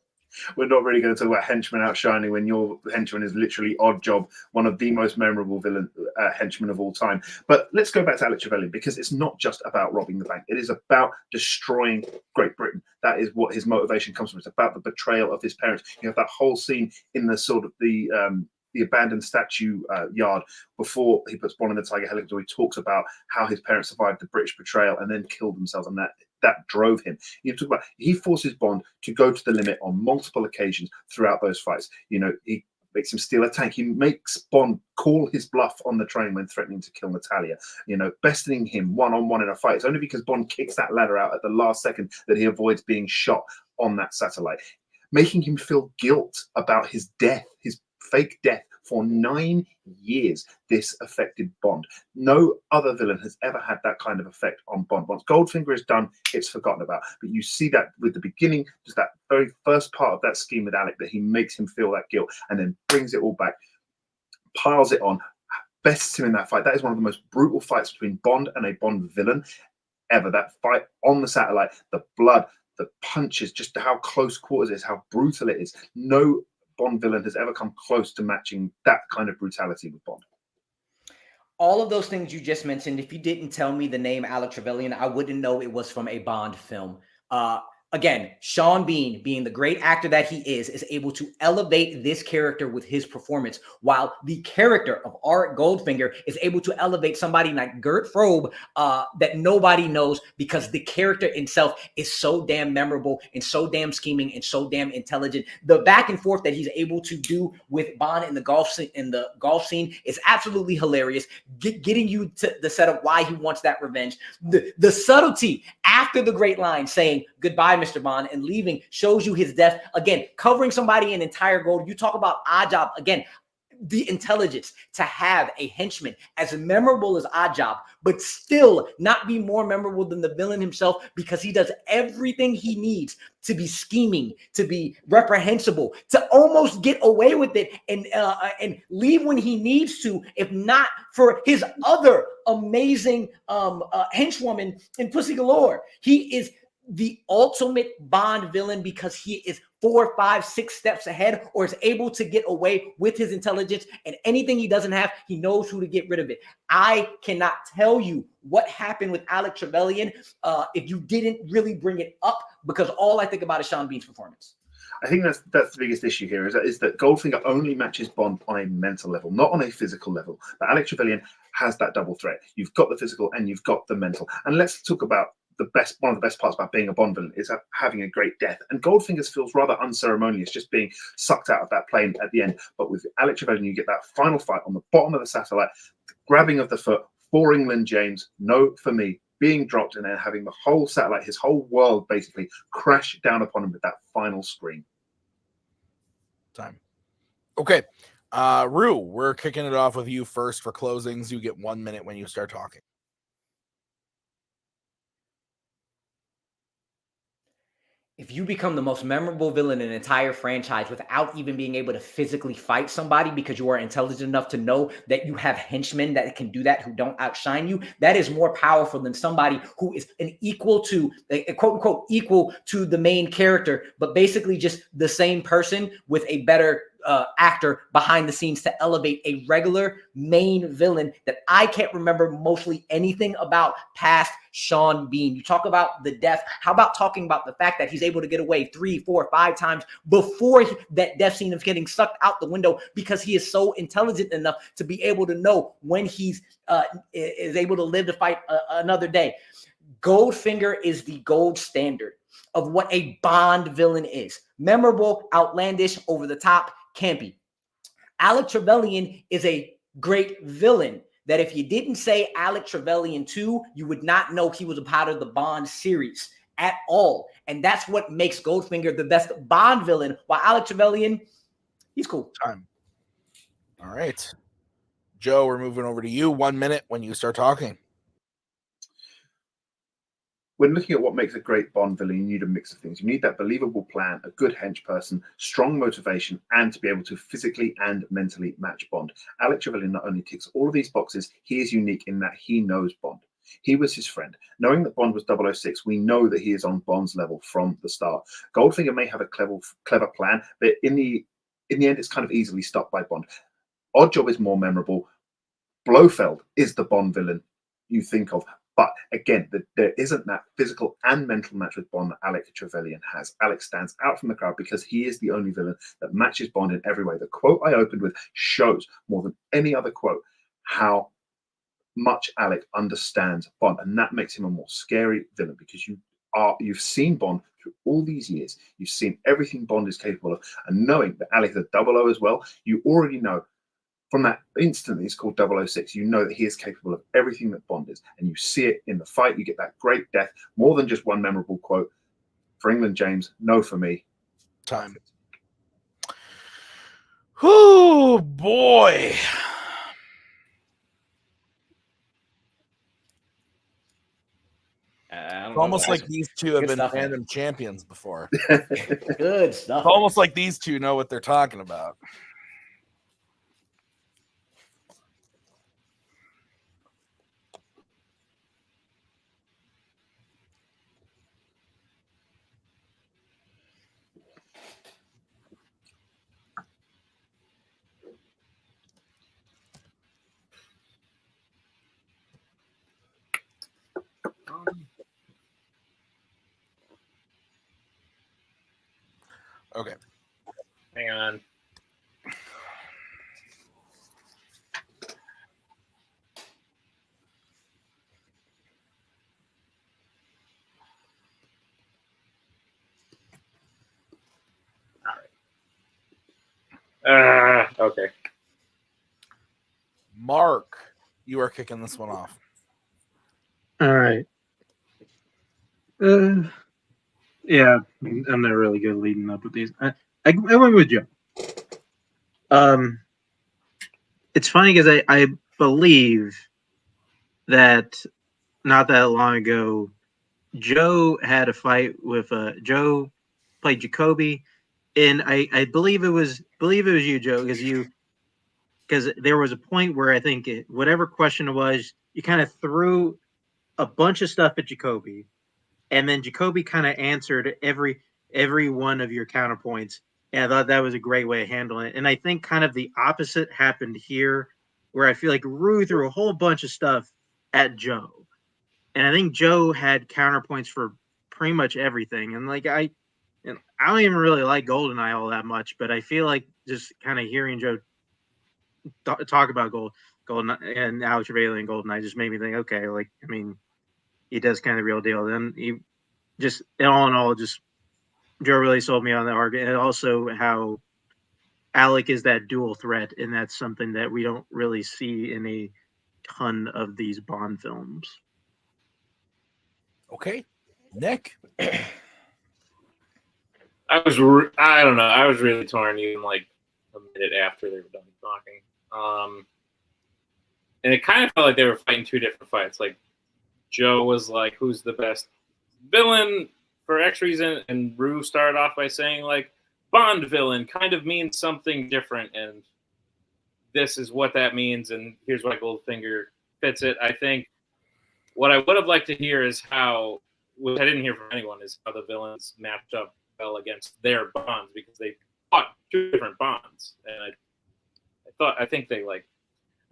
We're not really going to talk about henchmen outshining when your henchman is literally Oddjob, one of the most memorable villain henchmen of all time. But let's go back to Alex Rebellion, because it's not just about robbing the bank. It is about destroying Great Britain. That is what his motivation comes from. It's about the betrayal of his parents. You have that whole scene in the sort of the abandoned statue yard before he puts Bond in the Tiger helicopter. He talks about how his parents survived the British betrayal and then killed themselves, and that drove him. You talk about, he forces Bond to go to the limit on multiple occasions throughout those fights. You know, he makes him steal a tank. He makes Bond call his bluff on the train when threatening to kill Natalia. You know, besting him one-on-one in a fight. It's only because Bond kicks that ladder out at the last second that he avoids being shot on that satellite. Making him feel guilt about his death, his fake death. For 9 years, this affected Bond. No other villain has ever had that kind of effect on Bond. Once Goldfinger is done, it's forgotten about. But you see that with the beginning, just that very first part of that scheme with Alec, that he makes him feel that guilt and then brings it all back, piles it on, bests him in that fight. That is one of the most brutal fights between Bond and a Bond villain ever. That fight on the satellite, the blood, the punches, just how close quarters it is, how brutal it is. No Bond villain has ever come close to matching that kind of brutality with Bond. All of those things you just mentioned, if you didn't tell me the name Alex Rebellion, I wouldn't know it was from a Bond film. Again, Sean Bean, being the great actor that he is able to elevate this character with his performance, while the character of Art Goldfinger is able to elevate somebody like Gert Frobe that nobody knows, because the character itself is so damn memorable and so damn scheming and so damn intelligent. The back and forth that he's able to do with Bond in the golf scene is absolutely hilarious, getting you to the setup why he wants that revenge. The subtlety after the great line saying goodbye, Mr. Bond, and leaving shows you his death. Again, covering somebody in entire gold. You talk about Oddjob. Again, the intelligence to have a henchman as memorable as Oddjob, but still not be more memorable than the villain himself, because he does everything he needs to be scheming, to be reprehensible, to almost get away with it and leave when he needs to, if not for his other amazing henchwoman in Pussy Galore. He is the ultimate Bond villain because he is 4, 5, 6 steps ahead, or is able to get away with his intelligence, and anything he doesn't have, he knows who to get rid of it. I cannot tell you what happened with Alex Rebellion if you didn't really bring it up, because all I think about is Sean Bean's performance. I think that's the biggest issue here, is that Goldfinger only matches Bond on a mental level, not on a physical level. But Alex Rebellion has that double threat. You've got the physical and you've got the mental. And let's talk about one of the best parts about being a Bond villain is having a great death. And Goldfinger's feels rather unceremonious, just being sucked out of that plane at the end. But with Alex Rebellion, you get that final fight on the bottom of the satellite, the grabbing of the foot for England James, no for me, being dropped, and then having the whole satellite, his whole world basically crash down upon him with that final scream. Time. Okay. Rue, we're kicking it off with you first for closings. You get 1 minute when you start talking. If you become the most memorable villain in an entire franchise without even being able to physically fight somebody because you are intelligent enough to know that you have henchmen that can do that, who don't outshine you, that is more powerful than somebody who is an equal to, a quote unquote, equal to the main character, but basically just the same person with a better actor behind the scenes to elevate a regular main villain that I can't remember mostly anything about past Sean Bean. You talk about the death. How about talking about the fact that he's able to get away 3, 4, 5 times before that death scene of getting sucked out the window, because he is so intelligent enough to be able to know when he's is able to live to fight another day. Goldfinger is the gold standard of what a Bond villain is. Memorable, outlandish, over the top, campy. Alec Trevelyan is a great villain that if you didn't say Alec Trevelyan 2, you would not know he was a part of the Bond series at all. And that's what makes Goldfinger the best Bond villain, while Alec Trevelyan, he's cool. Time. All right. Joe, we're moving over to you. 1 minute when you start talking. When looking at what makes a great Bond villain, you need a mix of things. You need that believable plan, a good hench person, strong motivation, and to be able to physically and mentally match Bond. Alec Trevelyan not only ticks all of these boxes, he is unique in that he knows Bond. He was his friend. Knowing that Bond was 006, we know that he is on Bond's level from the start. Goldfinger may have a clever plan, but in the end, it's kind of easily stopped by Bond. Oddjob is more memorable. Blofeld is the Bond villain you think of. But again, there isn't that physical and mental match with Bond that Alec Trevelyan has. Alec stands out from the crowd because he is the only villain that matches Bond in every way. The quote I opened with shows more than any other quote how much Alec understands Bond, and that makes him a more scary villain because you've seen Bond through all these years. You've seen everything Bond is capable of, and knowing that Alec is a 00 as well, you already know. From that instant he's called 006, you know that he is capable of everything that Bond is. And you see it in the fight. You get that great death, more than just one memorable quote. For England, James, no for me. Time. Oh, boy. It's almost like these two have been Fandom champions before. Good stuff. It's almost like these two know what they're talking about. Okay. Hang on. All right. Okay. Mark, you are kicking this one off. All right. Yeah, I'm not really good leading up with these. I went with Joe. It's funny because I believe that not that long ago, Joe had a fight with Joe played Jacoby, and I believe it was you, Joe, because there was a point where I think whatever question it was, you kind of threw a bunch of stuff at Jacoby, and then Jacoby kind of answered every one of your counterpoints. And I thought that was a great way of handling it. And I think kind of the opposite happened here, where I feel like Rue threw a whole bunch of stuff at Joe. And I think Joe had counterpoints for pretty much everything. And I don't even really like GoldenEye all that much, but I feel like just kind of hearing Joe talk about GoldenEye and Alex Trevelyan and GoldenEye just made me think, okay, he does kind of the real deal. Then he just, all in all, just Joe really sold me on the argument. And also how Alec is that dual threat, and that's something that we don't really see in a ton of these Bond films. Okay. Nick? I don't know. I was really torn even like a minute after they were done talking. And it kind of felt like they were fighting two different fights. Like Joe was like, who's the best villain for X reason? And Rue started off by saying like, Bond villain kind of means something different. And this is what that means. And here's why Goldfinger fits it. I think what I would have liked to hear is how, which I didn't hear from anyone, is how the villains matched up well against their Bonds, because they fought two different Bonds. And I think they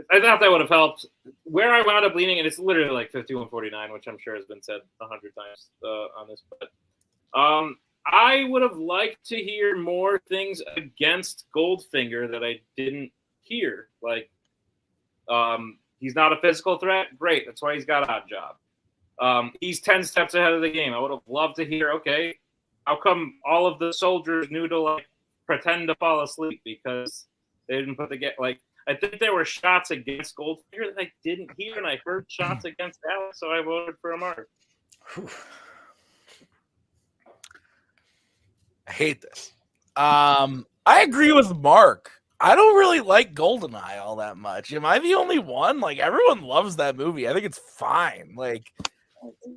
I thought that would have helped. Where I wound up leaning, and it's literally like 51-49, which I'm sure has been said 100 times on this, but I would have liked to hear more things against Goldfinger that I didn't hear. Like, he's not a physical threat. Great. That's why he's got Odd Job. He's 10 steps ahead of the game. I would have loved to hear, okay, how come all of the soldiers knew to like pretend to fall asleep because they didn't put the like. I think there were shots against Goldfinger that I didn't hear, and I heard shots against Alex, so I voted for Amaru. I hate this. I agree with Mark. I don't really like GoldenEye all that much. Am I the only one? Like, everyone loves that movie. I think it's fine. Like,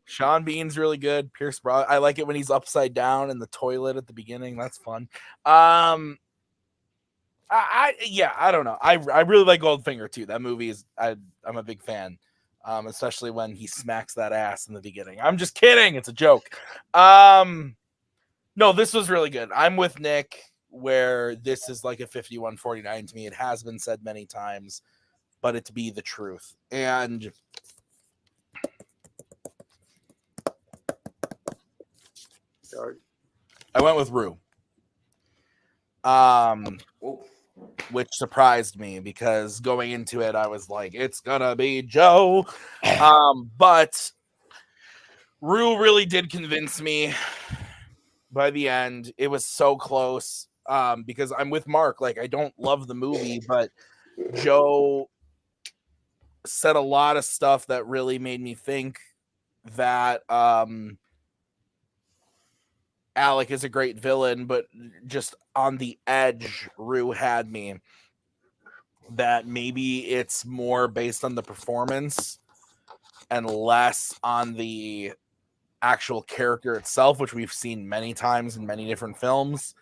Sean Bean's really good. Pierce Brosnan. I like it when he's upside down in the toilet at the beginning. That's fun. I don't know. I really like Goldfinger too. That movie is I'm a big fan. Especially when he smacks that ass in the beginning. I'm just kidding. It's a joke. No, this was really good. I'm with Nick where this is like a 51-49 to me. It has been said many times, but it to be the truth. And I went with Rue. Which surprised me because going into it, I was like, it's gonna be Joe. But Rue really did convince me by the end. It was so close. Because I'm with Mark. Like, I don't love the movie, but Joe said a lot of stuff that really made me think that Alec is a great villain, but just on the edge, Rue had me that maybe it's more based on the performance and less on the actual character itself, which we've seen many times in many different films.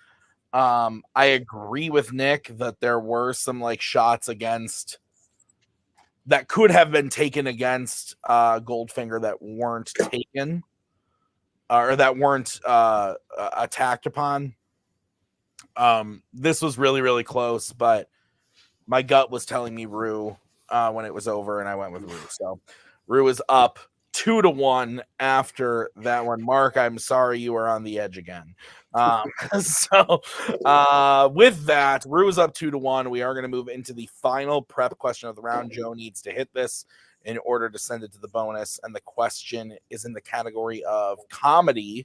I agree with Nick that there were some like shots against that could have been taken against Goldfinger that weren't taken. Or that weren't attacked upon. This was really, really close, but my gut was telling me Rue when it was over, and I went with Rue. So Rue is up 2-1 after that one. Mark, I'm sorry you were on the edge again. So with that, Rue is up 2-1. We are going to move into the final prep question of the round. Joe needs to hit this in order to send it to the bonus. And the question is in the category of comedy,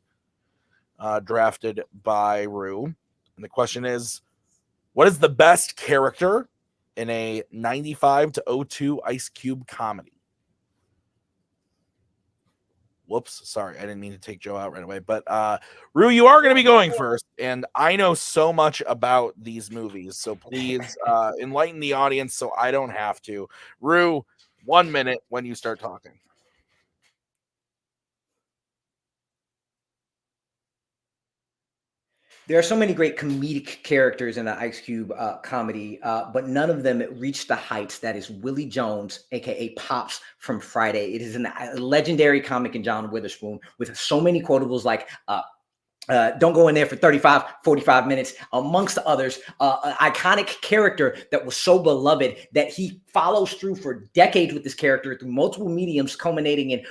drafted by Rue. And the question is, what is the best character in a 95-02 Ice Cube comedy? Whoops, sorry, I didn't mean to take Joe out right away. But Rue, you are going to be going first, and I know so much about these movies, so please enlighten the audience so I don't have to. Rue, 1 minute when you start talking. There are so many great comedic characters in the Ice Cube comedy, but none of them reach the heights that is Willie Jones, aka Pops from Friday. It is a legendary comic in John Witherspoon with so many quotables like don't go in there for 35, 45 minutes, amongst others. An iconic character that was so beloved that he follows through for decades with this character through multiple mediums, culminating in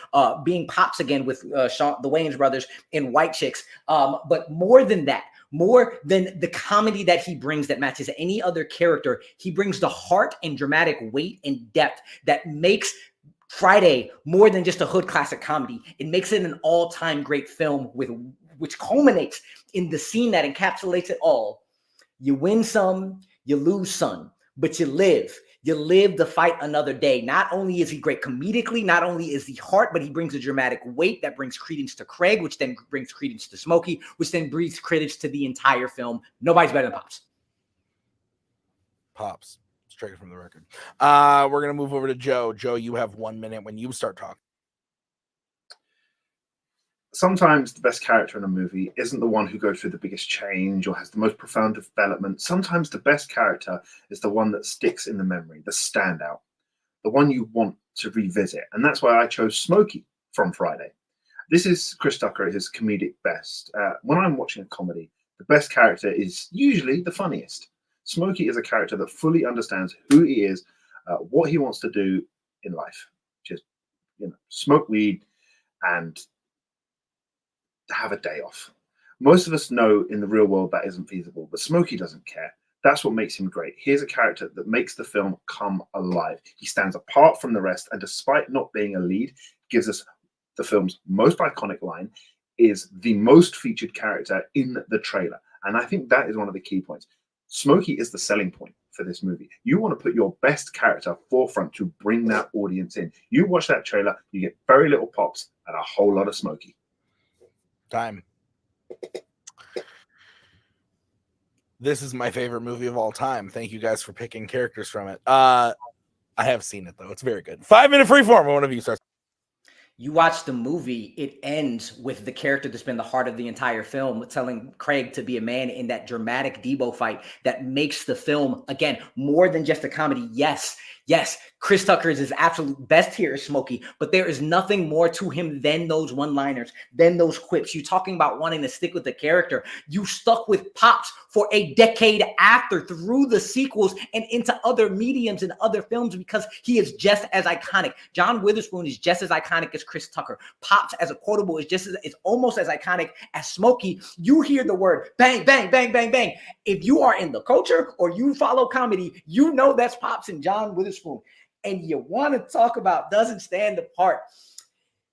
being Pops again with the Wayans brothers in White Chicks. But more than that, more than the comedy that he brings that matches any other character, he brings the heart and dramatic weight and depth that makes Friday more than just a hood classic comedy. It makes it an all-time great film which culminates in the scene that encapsulates it all. You win some, you lose some, but you live. You live to fight another day. Not only is he great comedically, not only is he heart, but he brings a dramatic weight that brings credence to Craig, which then brings credence to Smokey, which then breathes credence to the entire film. Nobody's better than Pops. Pops, straight from the record. We're going to move over to Joe. Joe, you have 1 minute when you start talking. Sometimes the best character in a movie isn't the one who goes through the biggest change or has the most profound development. Sometimes the best character is the one that sticks in the memory, the standout, the one you want to revisit. And that's why I chose Smokey from Friday. This is Chris Tucker at his comedic best. When I'm watching a comedy, the best character is usually the funniest. Smokey is a character that fully understands who he is what he wants to do in life. Just, smoke weed and have a day off. Most of us know in the real world that isn't feasible, but Smokey doesn't care. That's what makes him great. Here's a character that makes the film come alive. He stands apart from the rest, and despite not being a lead, gives us the film's most iconic line, is the most featured character in the trailer. And I think that is one of the key points. Smokey is the selling point for this movie. You want to put your best character forefront to bring that audience in. You watch that trailer, you get very little Pops and a whole lot of Smokey. Time. This is my favorite movie of all time. Thank you guys for picking characters from it. I have seen it though. It's very good. 5-minute freeform. One of you starts. You watch the movie, it ends with the character that's been the heart of the entire film, telling Craig to be a man in that dramatic Debo fight that makes the film, again, more than just a comedy. Yes, Chris Tucker is his absolute best here is Smokey, but there is nothing more to him than those one-liners, than those quips. You talking about wanting to stick with the character. You stuck with Pops for a decade after, through the sequels and into other mediums and other films, because he is just as iconic. John Witherspoon is just as iconic as Chris Tucker. Pops as a quotable is almost as iconic as Smokey. You hear the word bang, bang, bang, bang, bang. If you are in the culture or you follow comedy, you know that's Pops and John Witherspoon. And you want to talk about doesn't stand apart.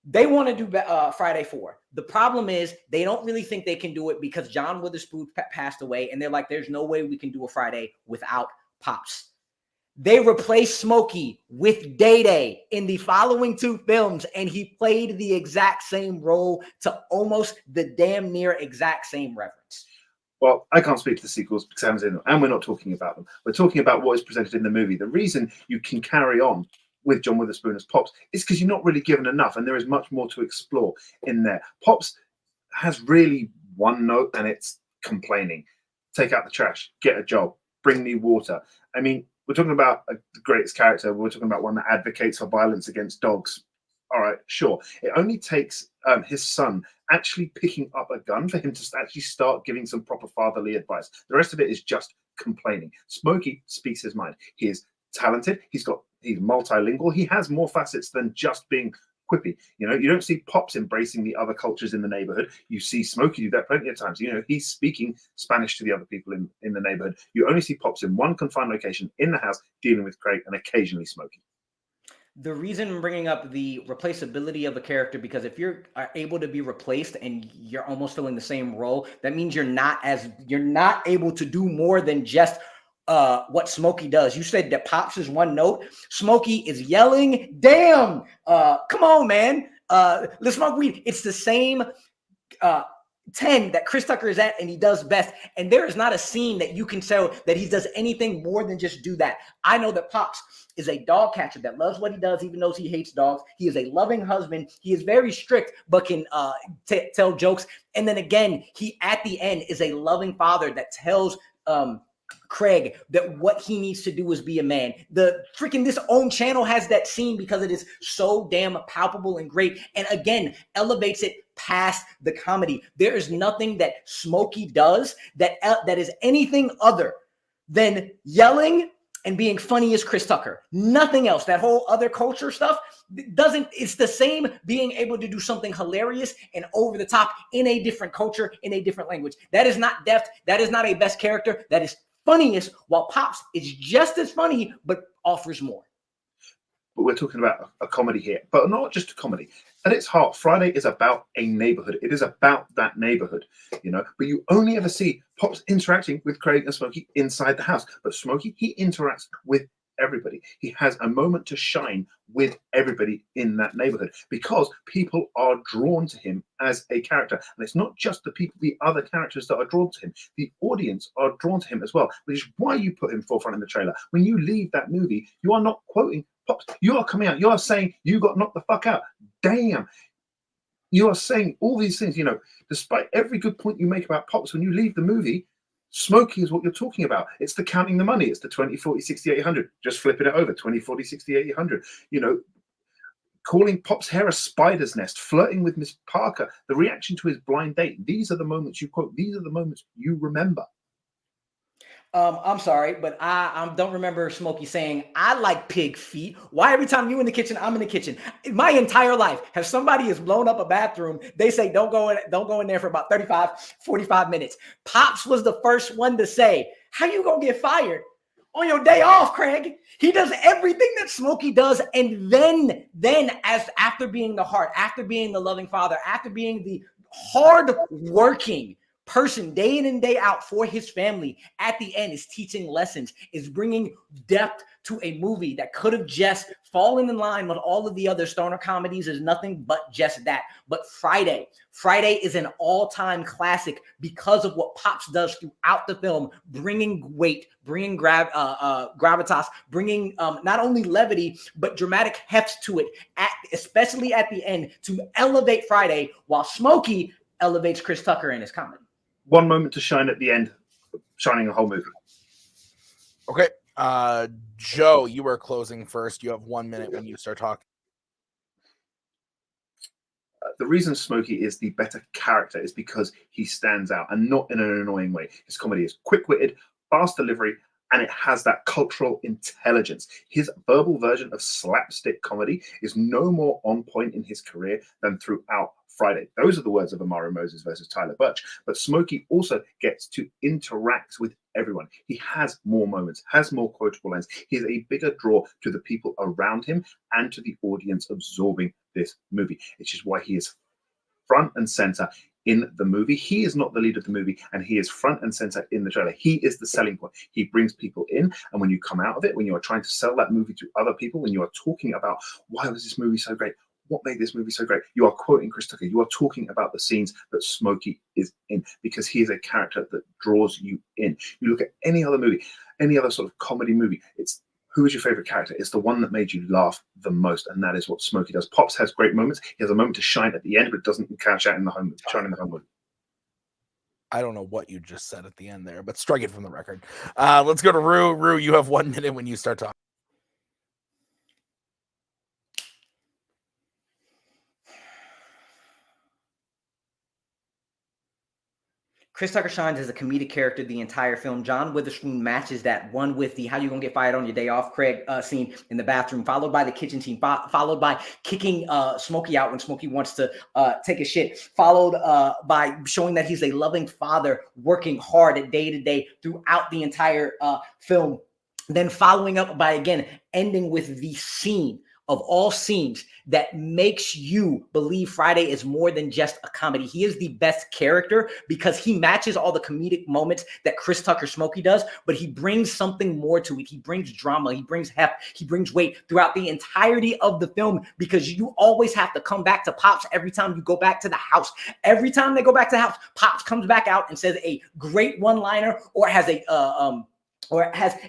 They want to do Friday 4. The problem is they don't really think they can do it because John Witherspoon passed away, and they're like, there's no way we can do a Friday without Pops. They replaced Smokey with Day-Day in the following 2 films, and he played the exact same role to almost the damn near exact same reference. Well, I can't speak to the sequels because I haven't seen them, and we're not talking about them. We're talking about what is presented in the movie. The reason you can carry on with John Witherspoon as Pops is because you're not really given enough, and there is much more to explore in there. Pops has really one note, and it's complaining. Take out the trash, get a job, bring me water. I mean, we're talking about the greatest character. We're talking about one that advocates for violence against dogs. All right, sure. It only takes his son actually picking up a gun for him to actually start giving some proper fatherly advice. The rest of it is just complaining. Smokey speaks his mind. He is talented. He's multilingual. He has more facets than just being quippy. You don't see Pops embracing the other cultures in the neighborhood. You see Smokey do that plenty of times. He's speaking Spanish to the other people in the neighborhood. You only see Pops in one confined location in the house dealing with Craig and occasionally Smokey. The reason I'm bringing up the replaceability of a character, because if you're able to be replaced and you're almost filling the same role, that means you're not able to do more than just what Smokey does. You said that Pops is one note. Smokey is yelling, damn, come on, man. Let's smoke weed. It's the same 10 that Chris Tucker is at, and he does best. And there is not a scene that you can tell that he does anything more than just do that. I know that Pops is a dog catcher that loves what he does, even though he hates dogs. He is a loving husband. He is very strict, but can tell jokes. And then again, he at the end is a loving father that tells Craig that what he needs to do is be a man. This own channel has that scene because it is so damn palpable and great, and again elevates it past the comedy. There is nothing that Smokey does that is anything other than yelling and being funny as Chris Tucker. Nothing else. That whole other culture stuff doesn't. It's the same being able to do something hilarious and over the top in a different culture, in a different language. That is not depth. That is not a best character. That is funniest, while Pops is just as funny but offers more. But we're talking about a comedy here, but not just a comedy. At its heart, Friday is about a neighborhood. It is about that neighborhood, but you only ever see Pops interacting with Craig and Smokey inside the house. But Smokey, he interacts with everybody. He has a moment to shine with everybody in that neighborhood because people are drawn to him as a character. And it's not just the other characters that are drawn to him. The audience are drawn to him as well, which is why you put him forefront in the trailer. When you leave that movie, you are not quoting Pops. You are coming out. You are saying you got knocked the fuck out. Damn. You are saying all these things, despite every good point you make about Pops, when you leave the movie, Smokey is what you're talking about. It's the counting the money. It's the 20, 40, 60, 800. Just flipping it over. 20, 40, 60, 800. Calling Pop's hair a spider's nest, flirting with Miss Parker, the reaction to his blind date. These are the moments you quote. These are the moments you remember. I'm sorry, but I don't remember Smokey saying, I like pig feet. Why every time you in the kitchen, I'm in the kitchen? My entire life, if somebody has blown up a bathroom, they say, don't go in there for about 45 minutes. Pops was the first one to say, how you gonna get fired on your day off, Craig? He does everything that Smokey does. And then as after being the heart, after being the loving father, after being the hard working person day in and day out for his family, at the end is teaching lessons, is bringing depth to a movie that could have just fallen in line with all of the other stoner comedies, is nothing but just that. But Friday is an all-time classic because of what Pops does throughout the film, bringing weight, bringing gravitas, bringing not only levity but dramatic heft to it, especially at the end, to elevate Friday, while Smokey elevates Chris Tucker in his comedy. One moment to shine at the end, shining a whole movie. Okay. Joe, you are closing first. You have 1 minute when you start talking. The reason Smokey is the better character is because he stands out, and not in an annoying way. His comedy is quick-witted, fast delivery, and it has that cultural intelligence. His verbal version of slapstick comedy is no more on point in his career than throughout Friday. Those are the words of Amaru Moses versus Tyler Birch. But Smokey also gets to interact with everyone. He has more moments, has more quotable lines. He is a bigger draw to the people around him and to the audience absorbing this movie, which is why he is front and center in the movie. He is not the lead of the movie, and he is front and center in the trailer. He is the selling point. He brings people in, and when you come out of it, when you are trying to sell that movie to other people, when you are talking about why was this movie so great, what made this movie so great, you are quoting Chris Tucker. You are talking about the scenes that Smokey is in, because he is a character that draws you in. You look at any other movie, any other sort of comedy movie, it's who is your favorite character? It's the one that made you laugh the most, and that is what Smokey does. Pops has great moments. He has a moment to shine at the end, but it doesn't catch out in the home, shine in the home movie. I don't know what you just said at the end there, but strike it from the record. Let's go to Rue. Rue, you have 1 minute when you start talking. Chris Tucker shines as a comedic character the entire film. John Witherspoon matches that one with the how you gonna get fired on your day off, Craig, scene in the bathroom, followed by the kitchen scene, followed by kicking Smokey out when Smokey wants to take a shit, followed by showing that he's a loving father working hard at day to day throughout the entire film. Then following up by, again, ending with the scene of all scenes that makes you believe Friday is more than just a comedy. He is the best character because he matches all the comedic moments that Chris Tucker Smokey does, but he brings something more to it. He brings drama, he brings heft, he brings weight throughout the entirety of the film, because you always have to come back to Pops every time you go back to the house. Every time they go back to the house, Pops comes back out and says a great one-liner, or has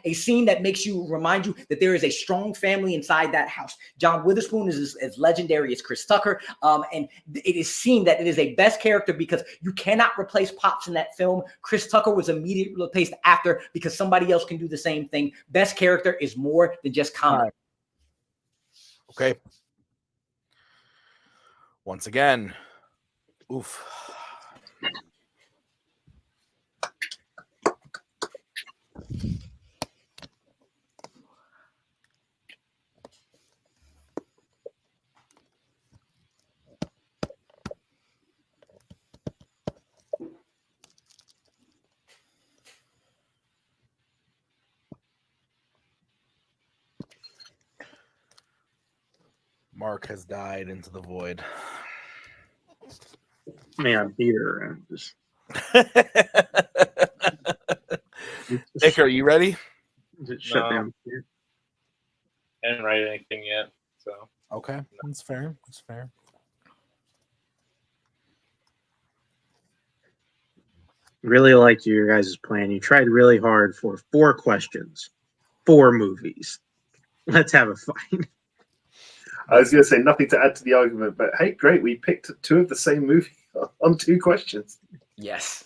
a scene that makes you remind you that there is a strong family inside that house. John Witherspoon is as legendary as Chris Tucker. And it is seen that it is a best character because you cannot replace Pops in that film. Chris Tucker was immediately replaced after because somebody else can do the same thing. Best character is more than just comedy. Okay. Once again, oof. Mark has died into the void. Man, I'm here. And just Nick, are you ready? shut down here. I didn't write anything yet, so Okay, that's fair. That's fair. Really liked your guys' plan. You tried really hard for 4 questions, 4 movies. Let's have a fight. I was going to say nothing to add to the argument, but hey, great. We picked 2 of the same movie on 2 questions. Yes.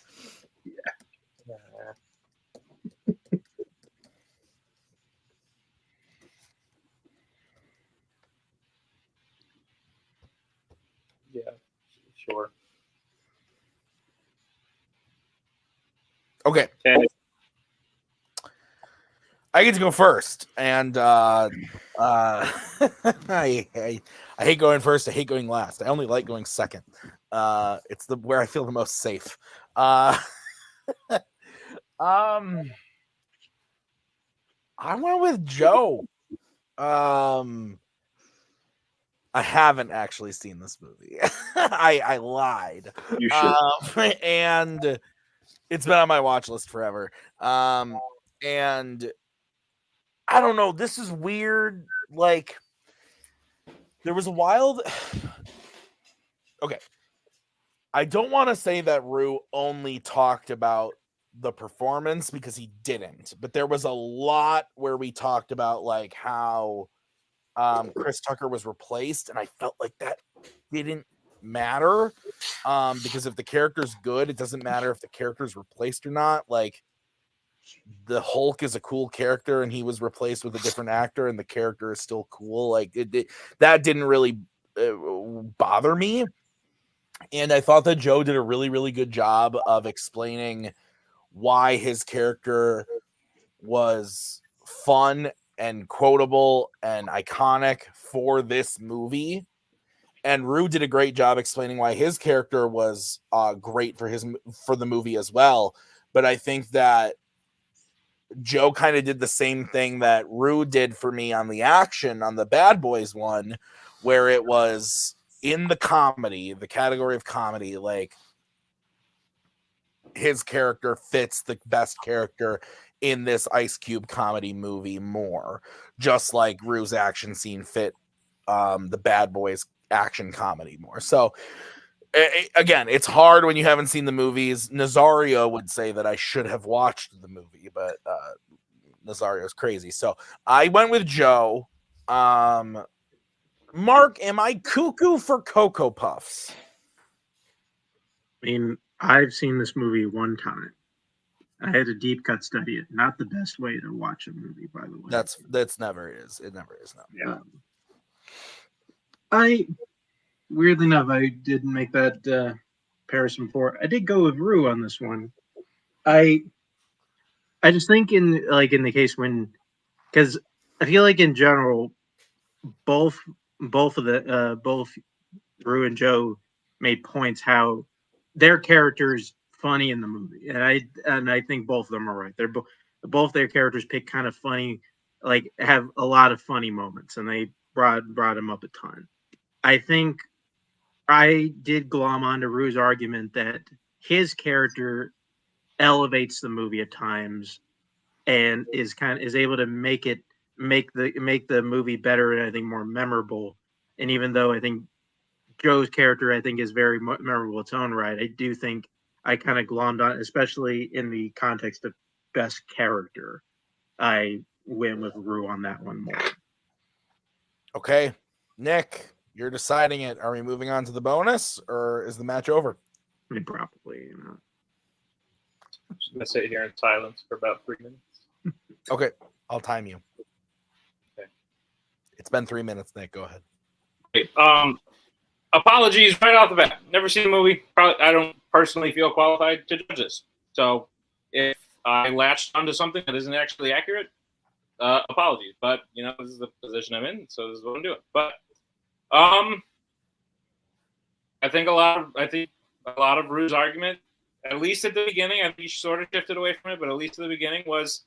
yeah, sure. Okay. Okay. I get to go first, and I hate going first. I hate going last. I only like going second. It's where I feel the most safe. I went with Joe. I haven't actually seen this movie. I lied. You should. And it's been on my watch list forever. And I don't know. This is weird. Like, there was a wild. Okay. I don't want to say that Rue only talked about the performance because he didn't, but there was a lot where we talked about like how Chris Tucker was replaced, and I felt like that didn't matter because if the character's good, it doesn't matter if the character's replaced or not. Like, the Hulk is a cool character, and he was replaced with a different actor, and the character is still cool. Like, that didn't really bother me. And I thought that Joe did a really, really good job of explaining why his character was fun and quotable and iconic for this movie. And Rue did a great job explaining why his character was great for the movie as well. But I think that Joe kind of did the same thing that Rue did for me on the action, on the Bad Boys one, where it was in the category of comedy, like, his character fits the best character in this Ice Cube comedy movie more, just like Rue's action scene fit the Bad Boys action comedy more. So again, it's hard when you haven't seen the movies. Nazario would say that I should have watched the movie, but Nazario's crazy. So I went with Joe. Mark, am I cuckoo for Cocoa Puffs? I mean, I've seen this movie one time. I had to deep cut study it. Not the best way to watch a movie, by the way. That's never is. It never is. No. Yeah. Weirdly enough, I didn't make that comparison before. I did go with Rue on this one. I just think in the case when, because I feel like in general, both Rue and Joe made points how their characters funny in the movie, and I think both of them are right. They're both their characters pick kind of funny, like have a lot of funny moments, and they brought them up a ton. I think I did glom onto Rue's argument that his character elevates the movie at times and is able to make the movie better and I think more memorable. And even though I think Joe's character I think is very memorable in its own right, I do think I kind of glommed on, especially in the context of best character. I went with Rue on that one more. Okay, Nick, you're deciding it. Are we moving on to the bonus, or is the match over? I mean, probably, I'm just gonna sit here in silence for about 3 minutes. Okay, I'll time you. Okay. It's been 3 minutes, Nick. Go ahead. Okay, apologies right off the bat. Never seen the movie. Probably, I don't personally feel qualified to judge this. So if I latched onto something that isn't actually accurate, apologies. But this is the position I'm in, so this is what I'm doing. But I think a lot of Rue's argument, at least at the beginning, I think he sort of shifted away from it, but at least at the beginning was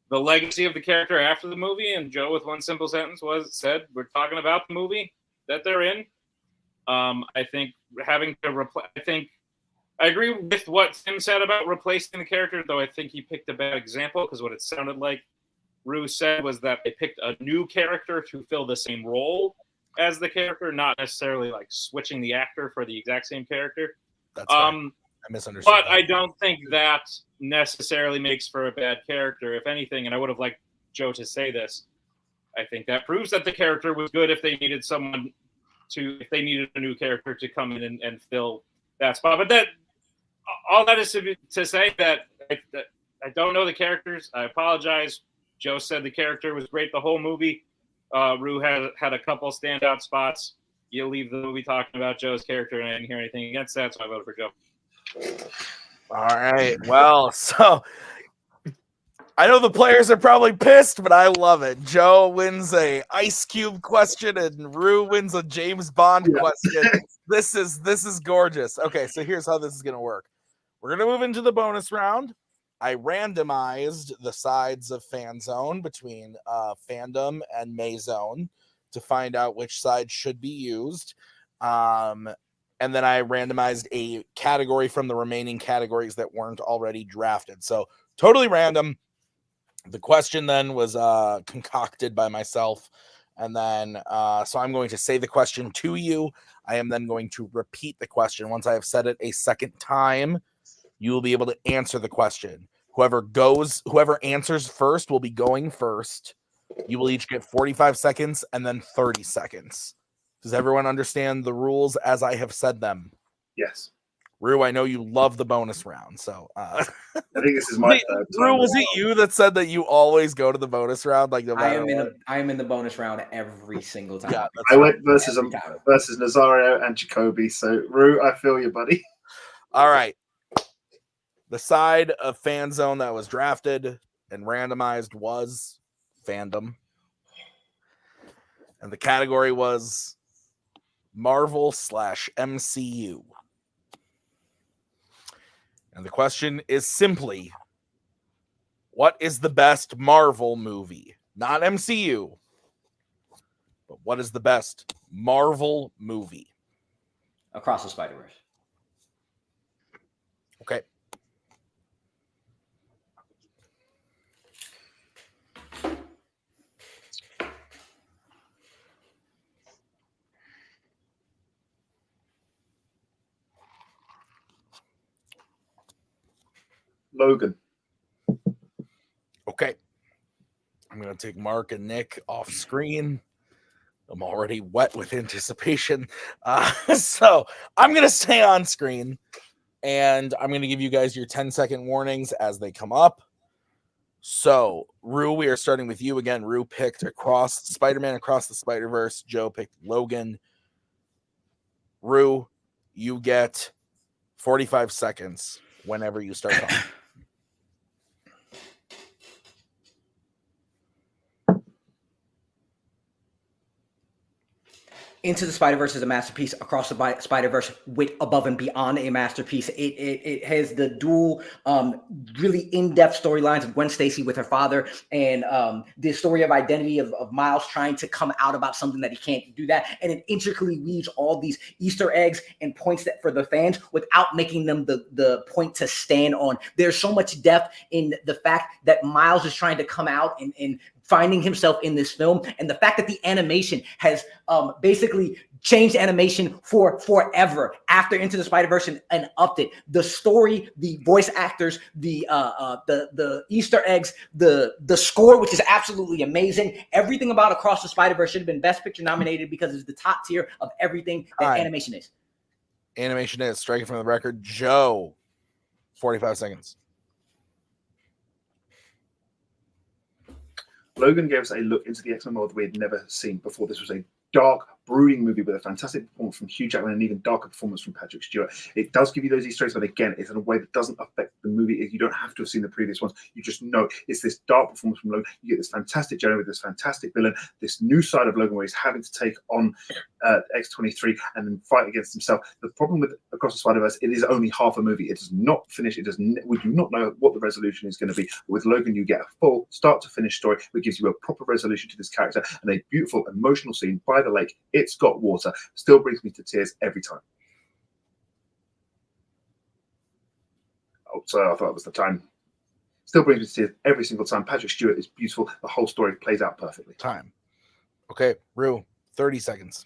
the legacy of the character after the movie. And Joe, with one simple sentence, said, "We're talking about the movie that they're in." I think having to replace. I agree with what Tim said about replacing the character, though I think he picked a bad example because what it sounded like Rue said was that they picked a new character to fill the same role as the character, not necessarily like switching the actor for the exact same character. That's I misunderstood. But I don't think that necessarily makes for a bad character. If anything, and I would have liked Joe to say this, I think that proves that the character was good if they needed a new character to come in and fill that spot. But all that is to say that I don't know the characters. I apologize. Joe said the character was great the whole movie. Rue had a couple standout spots. You leave the movie talking about Joe's character, and I didn't hear anything against that, so I voted for Joe. All right. Well, so I know the players are probably pissed, but I love it. Joe wins a Ice Cube question, and Rue wins a James Bond question. This is gorgeous. Okay, so here's how this is gonna work. We're gonna move into the bonus round. I randomized the sides of Fanzone between Fandom and Mayzone to find out which side should be used. And then I randomized a category from the remaining categories that weren't already drafted. So totally random. The question then was concocted by myself. And then, so I'm going to say the question to you. I am then going to repeat the question. Once I have said it a second time, you will be able to answer the question. Whoever answers first will be going first. You will each get 45 seconds and then 30 seconds. Does everyone understand the rules as I have said them? Yes. Rue, I know you love the bonus round, so I think this is my third time. Rue, was it you that said that you always go to the bonus round? Like no matter what? I am in the bonus round every single time. Yeah, I went versus Nazario and Jacoby. So Rue, I feel you, buddy. All right. The side of Fanzone that was drafted and randomized was Fandom. And the category was Marvel/MCU. And the question is simply, what is the best Marvel movie? Not MCU, but what is the best Marvel movie? Across the Spider-Verse. Okay. Logan. Okay. I'm going to take Mark and Nick off screen. I'm already wet with anticipation. So I'm going to stay on screen, and I'm going to give you guys your 10-second warnings as they come up. So, Rue, we are starting with you again. Rue picked Spider-Man Across the Spider-Verse. Joe picked Logan. Rue, you get 45 seconds whenever you start talking. Into the Spider-Verse is a masterpiece. Across the Spider-Verse went above and beyond a masterpiece. It has the dual, really in-depth storylines of Gwen Stacy with her father, and the story of identity of Miles trying to come out about something that he can't do that. And it intricately weaves all these Easter eggs and points that for the fans without making them the point to stand on. There's so much depth in the fact that Miles is trying to come out and finding himself in this film, and the fact that the animation has basically changed animation for forever after Into the Spider-Verse and upped it. The story, the voice actors, the Easter eggs, the score, which is absolutely amazing. Everything about Across the Spider-Verse should have been Best Picture nominated because it's the top tier of everything that animation is. Animation is striking from the record. Joe, 45 seconds. Logan gave us a look into the X-Men world we had never seen before. This was a dark, brooding movie with a fantastic performance from Hugh Jackman and an even darker performance from Patrick Stewart. It does give you those Easter eggs, but again, it's in a way that doesn't affect the movie. You don't have to have seen the previous ones. You just know it's this dark performance from Logan. You get this fantastic journey with this fantastic villain, this new side of Logan where he's having to take on X-23 and then fight against himself. The problem with Across the Spider-Verse, it is only half a movie. It does not finish. We do not know what the resolution is going to be. With Logan, you get a full start to finish story that gives you a proper resolution to this character and a beautiful emotional scene by the lake. It's got water. Still brings me to tears every time. Oh, sorry, I thought it was the time. Still brings me to tears every single time. Patrick Stewart is beautiful. The whole story plays out perfectly. Time. Okay, Rue, 30 seconds.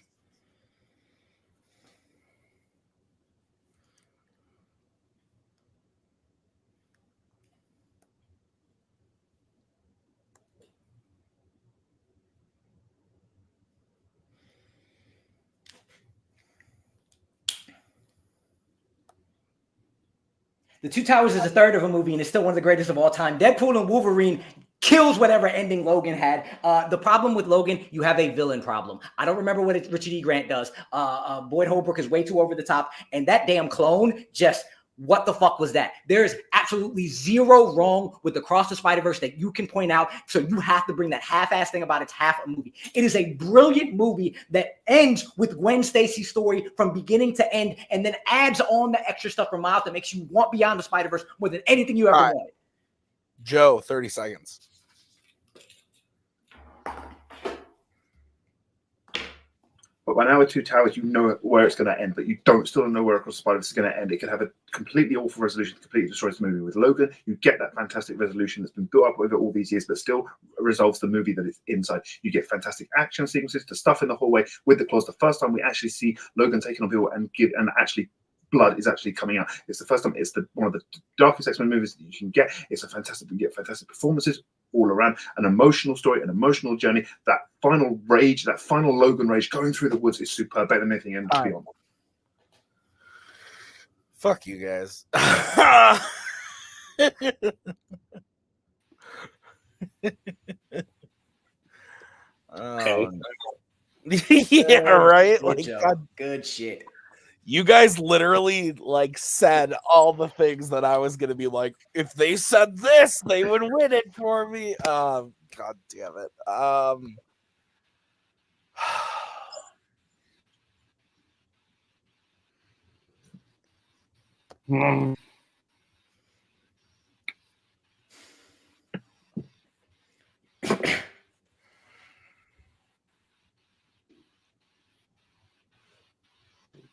The Two Towers is a third of a movie, and it's still one of the greatest of all time. Deadpool and Wolverine kills whatever ending Logan had. The problem with Logan, you have a villain problem. I don't remember what Richard E. Grant does. Boyd Holbrook is way too over the top, and that damn clone just what the fuck was that? There is absolutely zero wrong with Across the Spider-Verse that you can point out. So you have to bring that half-ass thing about it's half a movie. It is a brilliant movie that ends with Gwen Stacy's story from beginning to end, and then adds on the extra stuff from Miles that makes you want Beyond the Spider-Verse more than anything you ever wanted. Joe, 30 seconds. But by now with Two Towers, you know where it's going to end, but you still don't know where Across the Spider-Verse is going to end. It could have a completely awful resolution that completely destroys the movie. With Logan, you get that fantastic resolution that's been built up over all these years, but still resolves the movie that it's inside. You get fantastic action sequences, the stuff in the hallway with the claws. The first time we actually see Logan taking on people and actually blood is actually coming out. It's the first time. It's one of the darkest X-Men movies that you can get. It's you get fantastic performances all around, an emotional story, an emotional journey. That final rage, that final Logan rage going through the woods is superb, better than anything and beyond. Fuck you guys. Okay. Yeah, right. Like, God, good shit. you guys literally like said all the things that I was gonna be like. If they said this, they would win it for me. God damn it.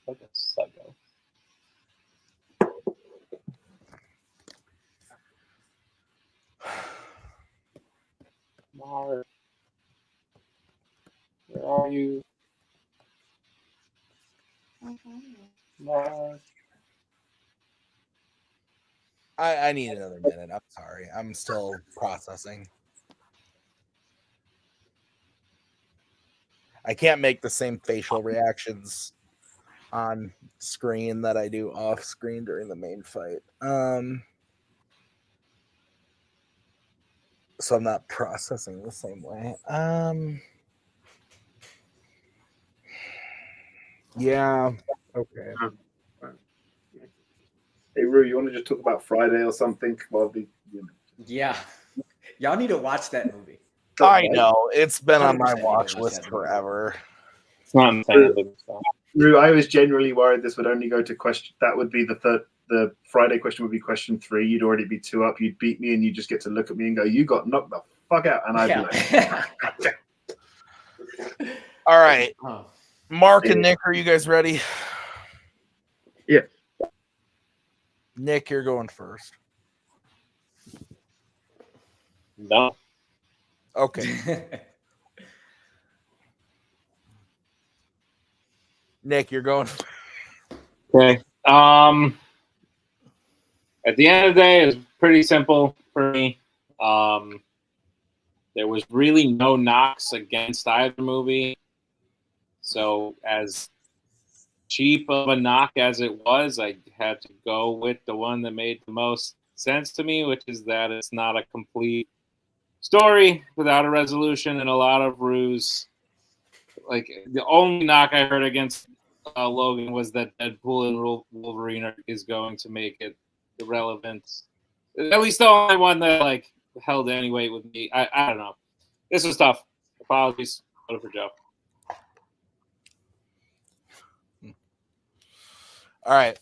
Like a psycho. Mark, where are you? Mark. I need another minute. I'm sorry. I'm still processing. I can't make the same facial reactions on screen that I do off screen during the main fight. So I'm not processing the same way. Yeah. Okay. Hey, Rue, you want to just talk about Friday or something? Yeah. Y'all need to watch that movie. I know. It's been on my 100% watch watch list that forever. It's not insane. Rue, I was genuinely worried this would only go to question. That would be the Friday question would be question 3. You'd already be 2 up. You'd beat me, and you just get to look at me and go, "You got knocked the fuck out," and I'd be like, All right. Oh. Mark and Nick, are you guys ready? Yeah. Nick, you're going first. No. Okay. Nick, you're going. Okay. At the end of the day, it's pretty simple for me. There was really no knocks against either movie. So as cheap of a knock as it was, I had to go with the one that made the most sense to me, which is that it's not a complete story without a resolution and a lot of ruse. Like, the only knock I heard against Logan was that Deadpool and Wolverine is going to make it irrelevant. At least the only one that like held any weight with me. I don't know. This was tough. Apologies. Voted for Joe. All right.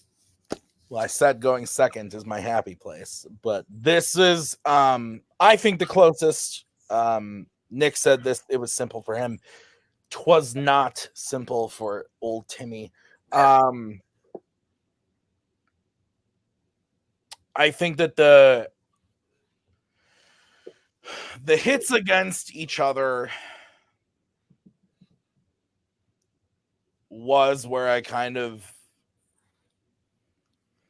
Well, I said going second is my happy place, but this is I think the closest. Nick said this, it was simple for him. 'Twas not simple for old Timmy. I think that the hits against each other was where I kind of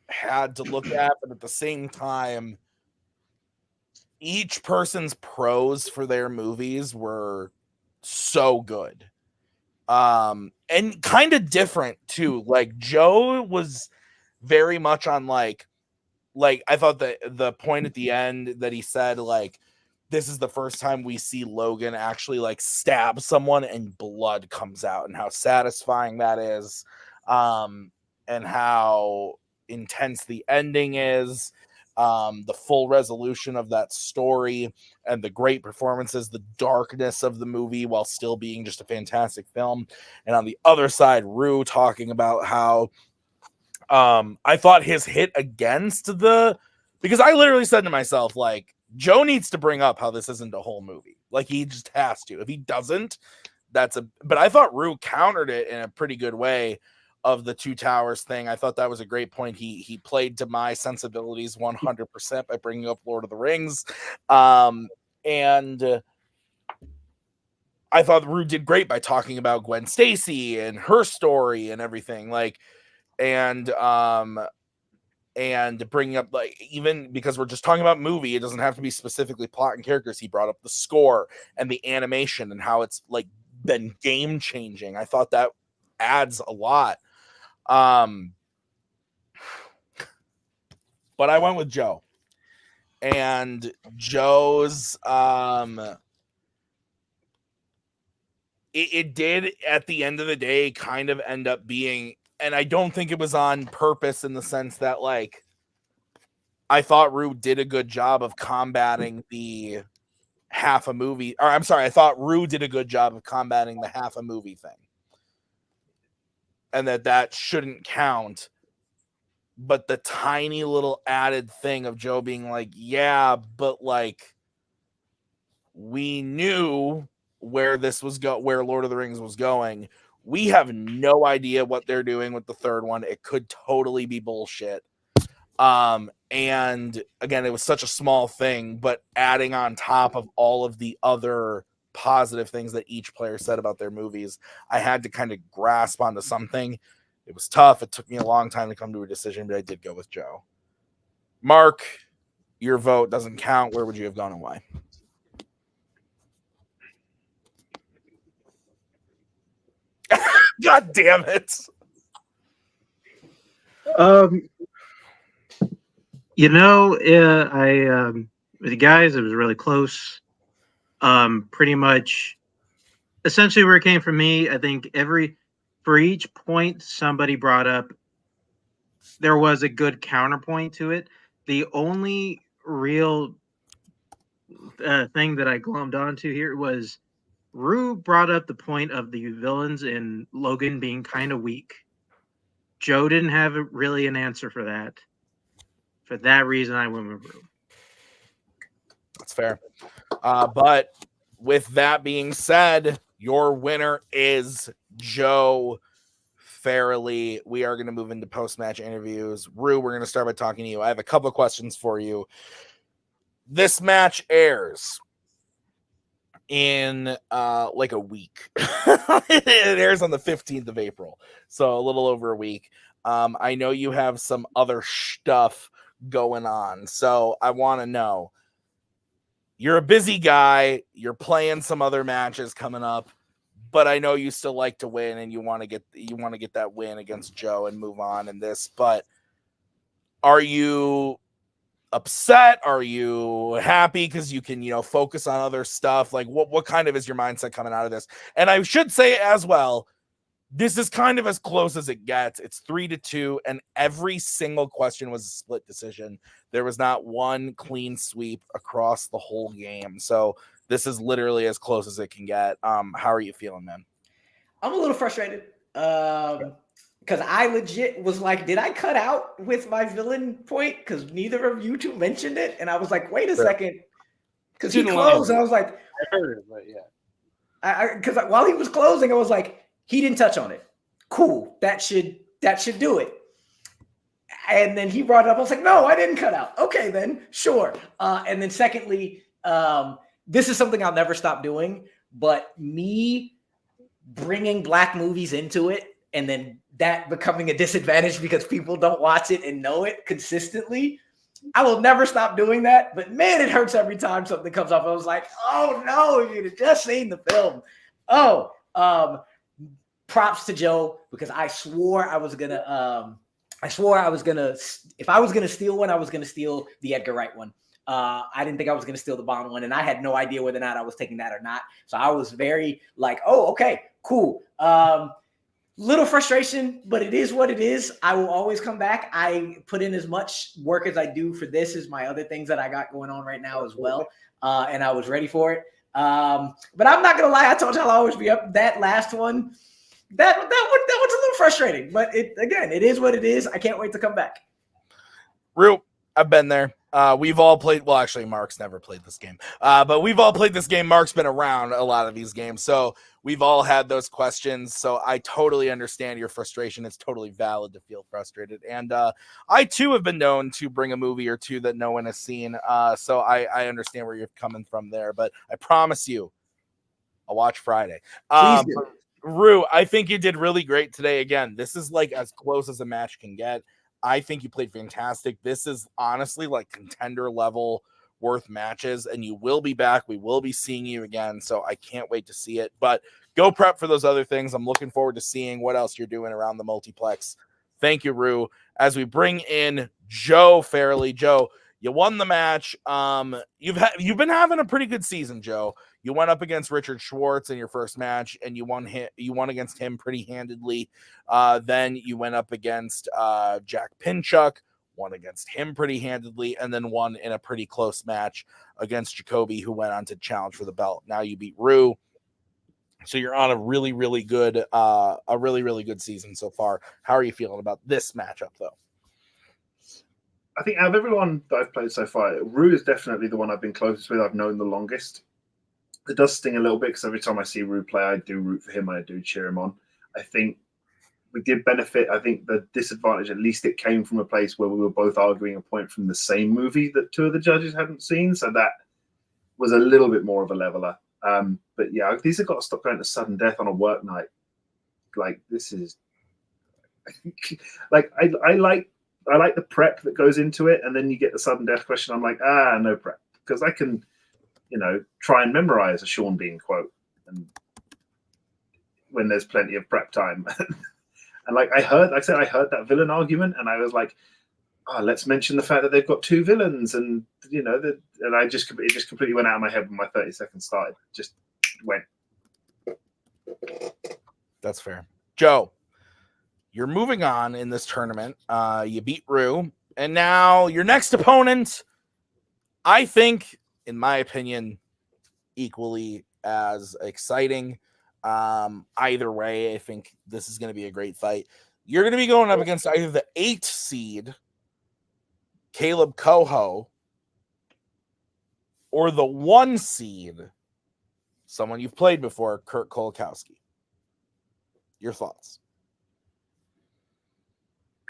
had to look at, but at the same time, each person's pros for their movies were so good. And kind of different too. Like, Joe was very much on like I thought that the point at the end that he said, like, this is the first time we see Logan actually like stab someone and blood comes out, and how satisfying that is. And how intense the ending is, the full resolution of that story, and the great performances, the darkness of the movie while still being just a fantastic film. And on the other side, Rue talking about how I thought his hit against because I literally said to myself, like, Joe needs to bring up how this isn't a whole movie. Like, he just has to. If he doesn't, but I thought Rue countered it in a pretty good way of the Two Towers thing. I thought that was a great point. He played to my sensibilities 100% by bringing up Lord of the Rings. And I thought Rue did great by talking about Gwen Stacy and her story and everything. Like, and bringing up, like, even because we're just talking about movie, it doesn't have to be specifically plot and characters. He brought up the score and the animation and how it's like been game changing. I thought that adds a lot. But I went with Joe, and Joe's it did at the end of the day kind of end up being, and I don't think it was on purpose, in the sense that, like, I thought Rue did a good job of combating the half a movie, or I'm sorry, I thought Rue did a good job of combating the half a movie thing, and that shouldn't count. But the tiny little added thing of Joe being like, yeah, but like, we knew where this was where Lord of the Rings was going. We have no idea what they're doing with the third one. It could totally be bullshit. And again, it was such a small thing, but adding on top of all of the other positive things that each player said about their movies, I had to kind of grasp onto something. It was tough. It took me a long time to come to a decision, but I did go with Joe. Mark, your vote doesn't count. Where would you have gone and why? God damn it. With the guys, it was really close. Pretty much, essentially where it came from me, I think for each point somebody brought up, there was a good counterpoint to it. The only real thing that I glommed onto here was Rue brought up the point of the villains in Logan being kind of weak. Joe didn't have really an answer for that. For that reason, I went with Rue. That's fair. But with that being said, your winner is Joe Farrelly. We are going to move into post-match interviews. Rue, we're going to start by talking to you. I have a couple of questions for you. This match airs in like a week. It airs on the 15th of April, so a little over a week. I know you have some other stuff going on, so I want to know, you're a busy guy, you're playing some other matches coming up, but I know you still like to win and you want to get that win against Joe and move on in this. But are you upset? Are you happy because you can, focus on other stuff? Like, what kind of is your mindset coming out of this? And I should say as well, this is kind of as close as it gets. It's 3-2, and every single question was a split decision. There was not one clean sweep across the whole game. So this is literally as close as it can get. How are you feeling, man? I'm a little frustrated because I legit was like, did I cut out with my villain point? Because neither of you two mentioned it. And I was like, wait a second. Because he closed, and I was like, I heard it, but yeah. Because while he was closing, I was like, he didn't touch on it. Cool. That should do it. And then he brought it up. I was like, no, I didn't cut out. Okay, then sure. And then secondly, this is something I'll never stop doing, but me bringing Black movies into it and then that becoming a disadvantage because people don't watch it and know it consistently, I will never stop doing that. But man, it hurts every time something comes up. I was like, oh no, you'd have just seen the film. Props to Joe, because I swore I was gonna if I was gonna steal one, I was gonna steal the Edgar Wright one. I didn't think I was gonna steal the Bond one, and I had no idea whether or not I was taking that or not. So I was very like, oh, okay, cool. Little frustration, but it is what it is. I will always come back. I put in as much work as I do for this as my other things that I got going on right now as well. And I was ready for it. But I'm not gonna lie, I told y'all I'll always be up. That last one, that was a little frustrating. But it is what it is. I can't wait to come back. Rue, I've been there. We've all played. Well, actually, Mark's never played this game, but we've all played this game. Mark's been around a lot of these games, so we've all had those questions. So I totally understand your frustration. It's totally valid to feel frustrated, and I too have been known to bring a movie or two that no one has seen. So I understand where you're coming from there, but I promise you, I'll watch Friday. Please do. Rue, I think you did really great today. Again, this is like as close as a match can get. I think you played fantastic. This is honestly like contender level worth matches, and you will be back. We will be seeing you again, so I can't wait to see it. But go prep for those other things. I'm looking forward to seeing what else you're doing around the multiplex. Thank you, Rue. As we bring in Joe Farrelly. Joe, you won the match. You've been having a pretty good season, Joe. You went up against Richard Schwartz in your first match, and you won against him pretty handedly. Then you went up against Jack Pinchuk, won against him pretty handedly, and then won in a pretty close match against Jacoby, who went on to challenge for the belt. Now you beat Rue. So you're on a really, really good season so far. How are you feeling about this matchup, though? I think out of everyone that I've played so far, Rue is definitely the one I've been closest with. I've known the longest. It does sting a little bit because every time I see Rue play, I do root for him. I do cheer him on. I think we did benefit. I think the disadvantage, at least it came from a place where we were both arguing a point from the same movie that two of the judges hadn't seen. So that was a little bit more of a leveler. But yeah, these have got to stop going to sudden death on a work night. Like, this is like, I like the prep that goes into it. And then you get the sudden death question. I'm like, no prep, because I can, try and memorize a Sean Bean quote, and when there's plenty of prep time. And like I heard that villain argument, and I was like, let's mention the fact that they've got two villains, and and it just completely went out of my head when my 30 seconds started. Just went. That's fair. Joe, you're moving on in this tournament. You beat Rue, and now your next opponent, I think, in my opinion, equally as exciting. Either way, I think this is going to be a great fight. You're going to be going up against either the 8th seed, Caleb Coho, or the 1 seed, someone you've played before, Kurt Kolakowski. Your thoughts?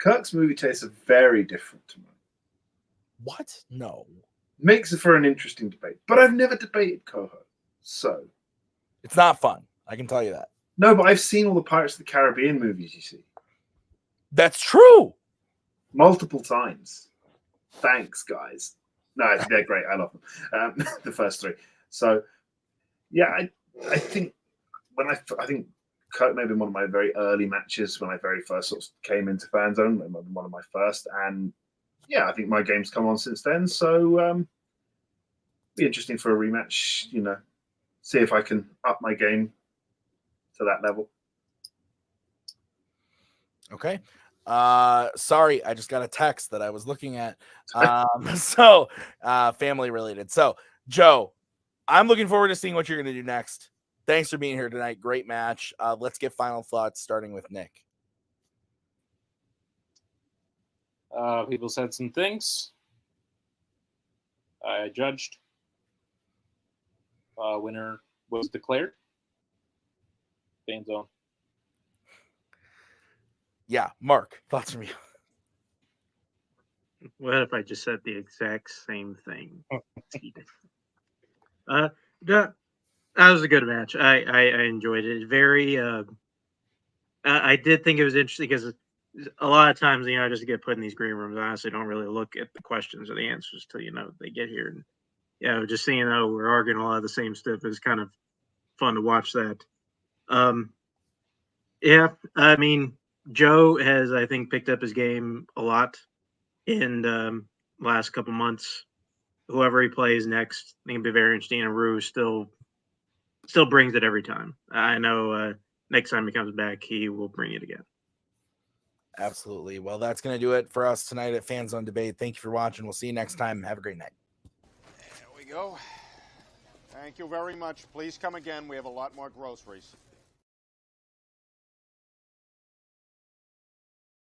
Kirk's movie tastes are very different to mine. What? No. Makes it for an interesting debate, but I've never debated Coho, so it's not fun. I can tell you that. No, but I've seen all the Pirates of the Caribbean movies. You see, that's true. Multiple times. Thanks, guys. No, they're great. I love them. The first 3. So, yeah, I think I think Kirk may have been one of my very early matches when I very first sort of came into Fanzone, one of my first, and yeah, I think my game's come on since then. So, be interesting for a rematch. See if I can up my game to that level. Okay. Sorry, I just got a text that I was looking at. So family related. So Joe, I'm looking forward to seeing what you're going to do next. Thanks for being here tonight. Great match. Let's get final thoughts, starting with Nick. People said some things. I judged. Winner was declared. Fanzone. Yeah, Mark, thoughts from you? What if I just said the exact same thing? That was a good match. I enjoyed it. Very. I did think it was interesting because a lot of times, I just get put in these green rooms. I honestly don't really look at the questions or the answers till they get here. And yeah, just seeing how we're arguing a lot of the same stuff is kind of fun to watch that. Yeah, I mean, Joe has, I think, picked up his game a lot in the last couple months. Whoever he plays next, I think it'll be very interesting. And Rue still brings it every time. I know next time he comes back, he will bring it again. Absolutely. Well, that's going to do it for us tonight at Fanzone Debate. Thank you for watching. We'll see you next time. Have a great night. There we go. Thank you very much. Please come again. We have a lot more groceries.